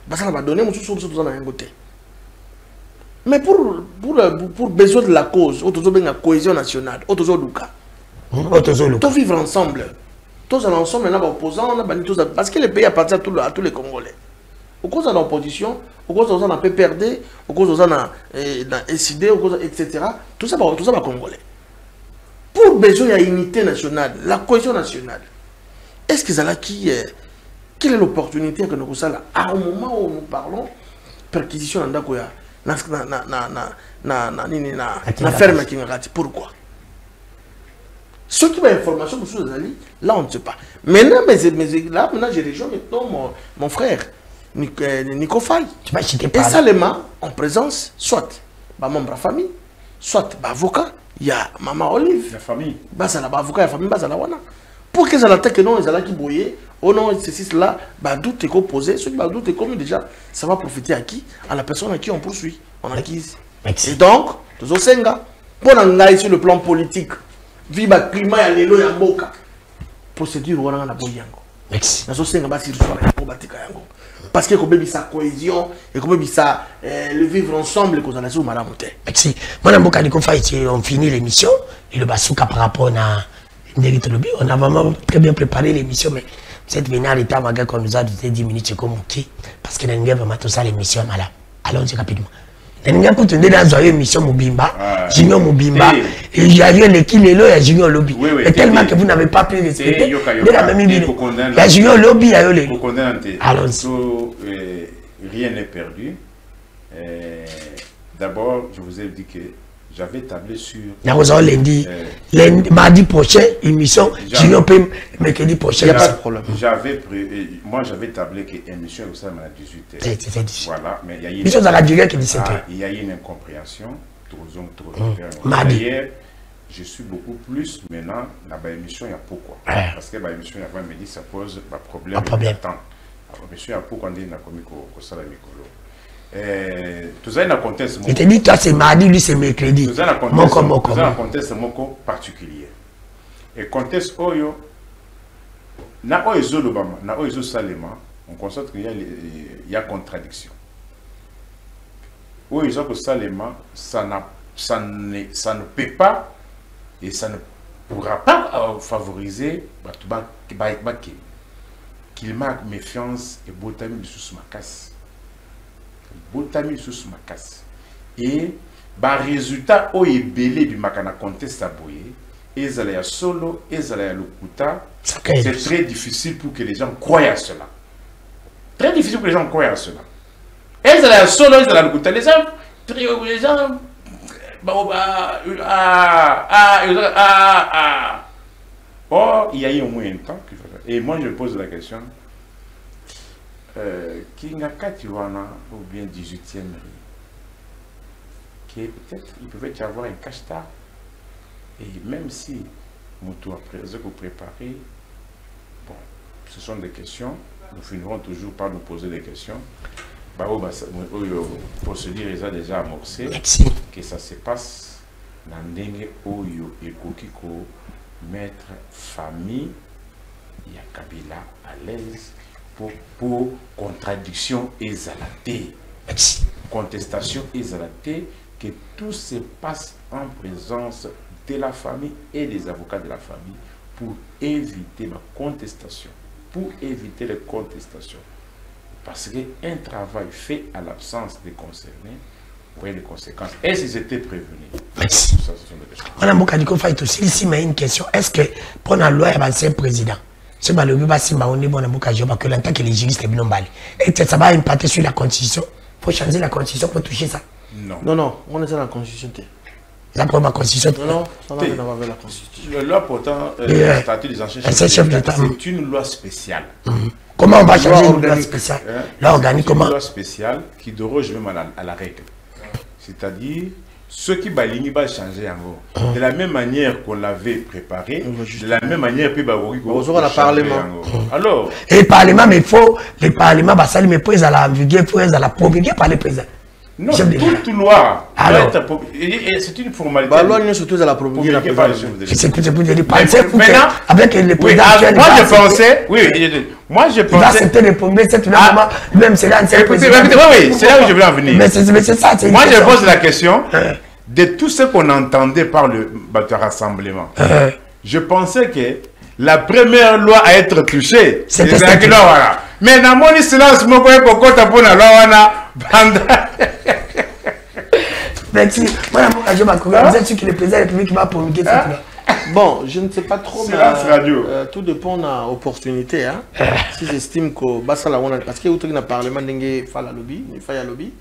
Basé sur la donnée, mais pour besoin de la cause, la cohésion nationale, tout vivre ensemble. Tous ensemble, on a opposants, parce que le pays appartient à tous les Congolais. Au cause de l'opposition, au cause de la PPRD, au cause de la SID, etc. Tout ça va Congolais. Pour besoin de l'unité nationale, la cohésion nationale, est-ce que ça qui quelle est l'opportunité que nous avons à un moment où nous parlons perquisition dans la ferme qui est pourquoi? Ce qui va information là on ne sait pas. Maintenant, maintenant j'ai rejoint mon frère Nico Faye. Et seulement en présence, soit membre de la famille, soit avocat, il y a maman Olive. La famille. Ça la avocat, la famille, ça la wana. Pour que ça l'attaque, non, ils allaient qui boyer, oh non, ceci, cela, doute est composé, ce qui doute est commis déjà, ça va profiter à qui? À la personne à qui on poursuit, on acquise. Et donc, tous au Senga, pour en sur le plan politique, vive le climat et l'élo et boka, procédure, on a la boyango. Merci. Parce que comme sa cohésion et comme ça le vivre ensemble que ça madame. Merci. Moi Mboka Ndeko Faye, on finit l'émission et le basouka par rapport à on a vraiment très bien préparé l'émission, mais cette venue à l'état qu'on nous a donné 10 minutes comme qui parce que nous avons vraiment tout ça l'émission là. Allons-y rapidement. Nous avons continué dans une émission Mobimba, Junior Mobimba, et il y a eu l'équipe Lelo et Junior Lobby. Et tellement que vous n'avez pas pu respecter. De la même vidéo. Il y a Junior Lobby, il y a eu les. Allons-y. Rien n'est perdu. D'abord, je vous ai dit que j'avais tablé sur. Lundi, mardi prochain, émission. Junior peut mercredi prochain. Il n'y a pas de problème. Moi, j'avais tablé que l'émission est à 18h. Voilà, mais il y a eu. L'émission dans la durée qui est 17h. Il y a eu une incompréhension. Mardi. Je suis beaucoup plus maintenant dans l'émission, il y a pourquoi. Parce que l'émission, il y a me dit ça pose un problème. L'émission, il y a pourquoi on dit que ça la micro. Tout ça, il y a un contexte. Il te dit, toi, c'est mardi, lui, c'est mercredi. Tout ça, il y a un contexte particulier. Et le contexte, na oyo lobama, na oyo salema, on constate qu'il y a contradiction. Oyo salema, ça ne peut pas et ça ne pourra pas favoriser qu'il marque méfiance et botami sous ma casse. Botami sous ma casse. Et bah résultat au belé du makana conteste à boyer. Ezalaya solo, ezalaya lokuta. C'est très difficile pour que les gens croient à cela. Très difficile pour que les gens croient à cela. Ezalaya solo, ezalaya lokuta. Les gens oh, il y a eu au moins un temps. Et moi, je me pose la question. Kingakatiwana, ou bien 18e que peut-être il pouvait y avoir un cache-tard. Et même si Moutou a préparé, bon, ce sont des questions. Nous finirons toujours par nous poser des questions. Pour se dire, ils ont déjà amorcé que ça se passe dans Ndenge Oyo et Kokiko, mettre famille, il y a Kabila à l'aise pour contradiction exalatée, contestation exalatée, que tout se passe en présence de la famille et des avocats de la famille pour éviter la contestation, pour éviter les contestations. Parce qu'un travail fait à l'absence des concernés, vous voyez les conséquences. Est-ce qu'ils étaient prévenus? Merci. Madame Mokadiko Faye aussi, ici, mais une question. Est-ce que pour la loi, il y a un président? Ce que le but, c'est que l'entend que les juristes sont bien. Et ça va impacter sur la constitution. Il faut changer la constitution pour toucher ça. Non. Non, non, on est dans la constitution. La première constitution. Non, ça va avec la constitution. La loi pourtant, le statut des anciens chefs d'État, c'est une loi spéciale. Comment on va changer une loi spéciale? Là, organique comment? Une loi spéciale qui déroge même à la règle. C'est-à-dire, ceux qui va changer en gros. De la même manière qu'on l'avait préparé, de la même manière que le Parlement. Alors. Et le Parlement, mais il faut, le Parlement, mais pour la vigueur, pour la promulguer par le président. Non, toute loi. C'est une formalité. La loi, surtout à la promulguer. C'est pour dire, avec le président. Moi, je pensais, moi, je pensais. Il va accepter de promulguer cette loi, même c'est là, c'est président. Oui, c'est là où je veux en venir. Mais c'est ça, c'est moi, je pose la question de tout ce qu'on entendait par le rassemblement. Je pensais que la première loi à être touchée, c'est la loi. Mais dans mon silence, je me pour la loi. Merci. Moi, vous êtes sûr que le président de la République va promulguer cette loi? Bon, je ne sais pas trop, mais tout dépend de l'opportunité. Hein. Si j'estime que parce que le Parlement n'est pas la lobby,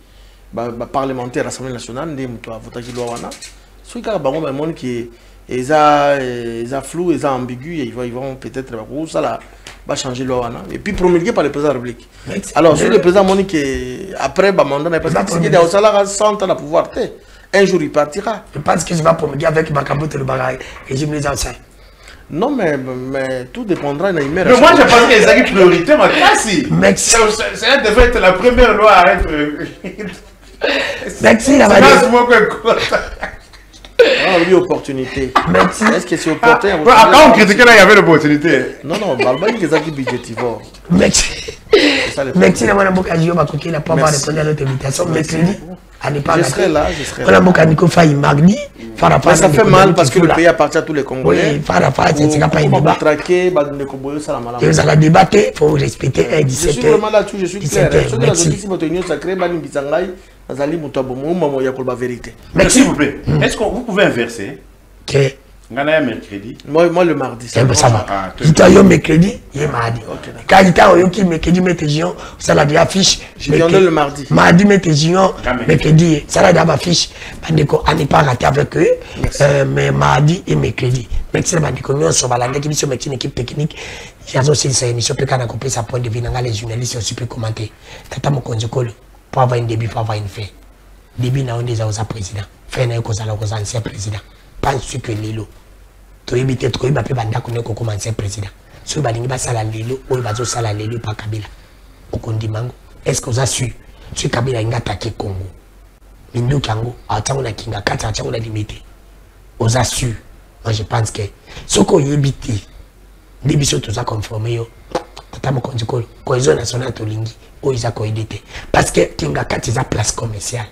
parlementaire à l'Assemblée nationale, il y a voté la loi. Si il y a des gens qui sont flous, ils sont ambigus, ils vont peut-être changer la loi. Et puis promulguer par le président de la République. Alors, si le président Monique, après, le mandat n'est pas parce qu'il y a au salaire 100 ans à pouvoir. Un jour, il partira. Je pense que je vais promulguer avec ma capote et le bagage. Et je me les enseigne. Non, mais tout dépendra de mais moi, je pense qu'il y a une priorité, ma classe. Ça devrait être la première loi à être. Merci, la Non, a eu opportunité. Est-ce que c'est opportun? Quand on critiquait là, il y avait l'opportunité. Non, non, Balba dit que c'est qui budgétivore. Merci, la Boka Gio va coquer, n'a pas répondu à notre invitation. Mercredi, à ne pas. Je serai là, je serai là. La Boka Nico Faye mardi. Mais ça fait mal parce que le pays appartient à tous les Congolais. Oui, Farafat, c'est pas un débat. Et vous allez débattre, il faut respecter un 17h. Je suis vraiment là-dessus, je suis clair. Merci, s'il vous plaît. Est-ce que vous pouvez inverser? Ok. Mercredi. Moi le mardi. Ça va. Tu as eu mercredi, il est mardi. Quand tu as eu mercredi, métégion, ça l'a dit affiche. Je viendrai le mardi. Mardi, métégion, mercredi, ça l'a dit affiche. On n'est pas raté avec eux. Mais mardi et mercredi. Merci, nous sommes à une équipe technique. J'ai aussi cette émission, peut-être qu'on a compris sa point de vue. Les journalistes aussi pu commenter. Tata Mokonjokolo, pour avoir un début, pour avoir une fin. Début, on est déjà président. Fin, on est ancien président. Pense que Lilo, tu évites trop, il va commencer président. Si vous avez ça Lilo, ou il va ça Lilo par Kabila. Au Kondimango, est-ce que vous avez su? Si Kabila a attaqué Congo, Mindu Kango, à Tangona Kinga, Kata, Tangona limité. Vous avez su? Moi je pense que ce qu'on y évite, des bisous tout ça conformé, Tata Mokonjikolo, cohésion nationale Tolingi, ou ils ont cohédité. Parce que Kinga Kata, ils ont place commerciale.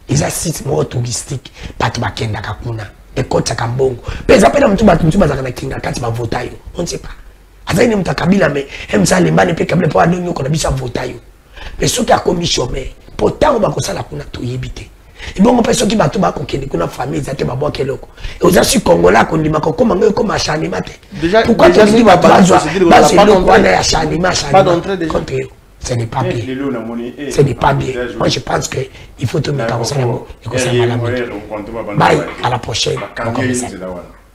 Ils ont site moins touristique, pas de Bakenda Kakuna. Et quand ça cambongo, mais ça peut être un peu de kinga kati va voter, on ne sait pas. Avec une Kabila mais aime ça les malais Kabila pour aller nous qu'on a bien voter. Mais ceux qui a commis chômé, pourtant on va comme ça la kuna tout éviter. Et bon on peut ceux qui va tout bas qu'on a famille ça te va boire quel loco. Et aux assis congolais qu'on dit ma comment comme achat animaté. Pourquoi tu dis va pas pas d'entrée déjà. Ce n'est pas bien. Ce n'est pas bien. Moi, je pense qu'il faut tout mettre en scène. Bye, à la prochaine.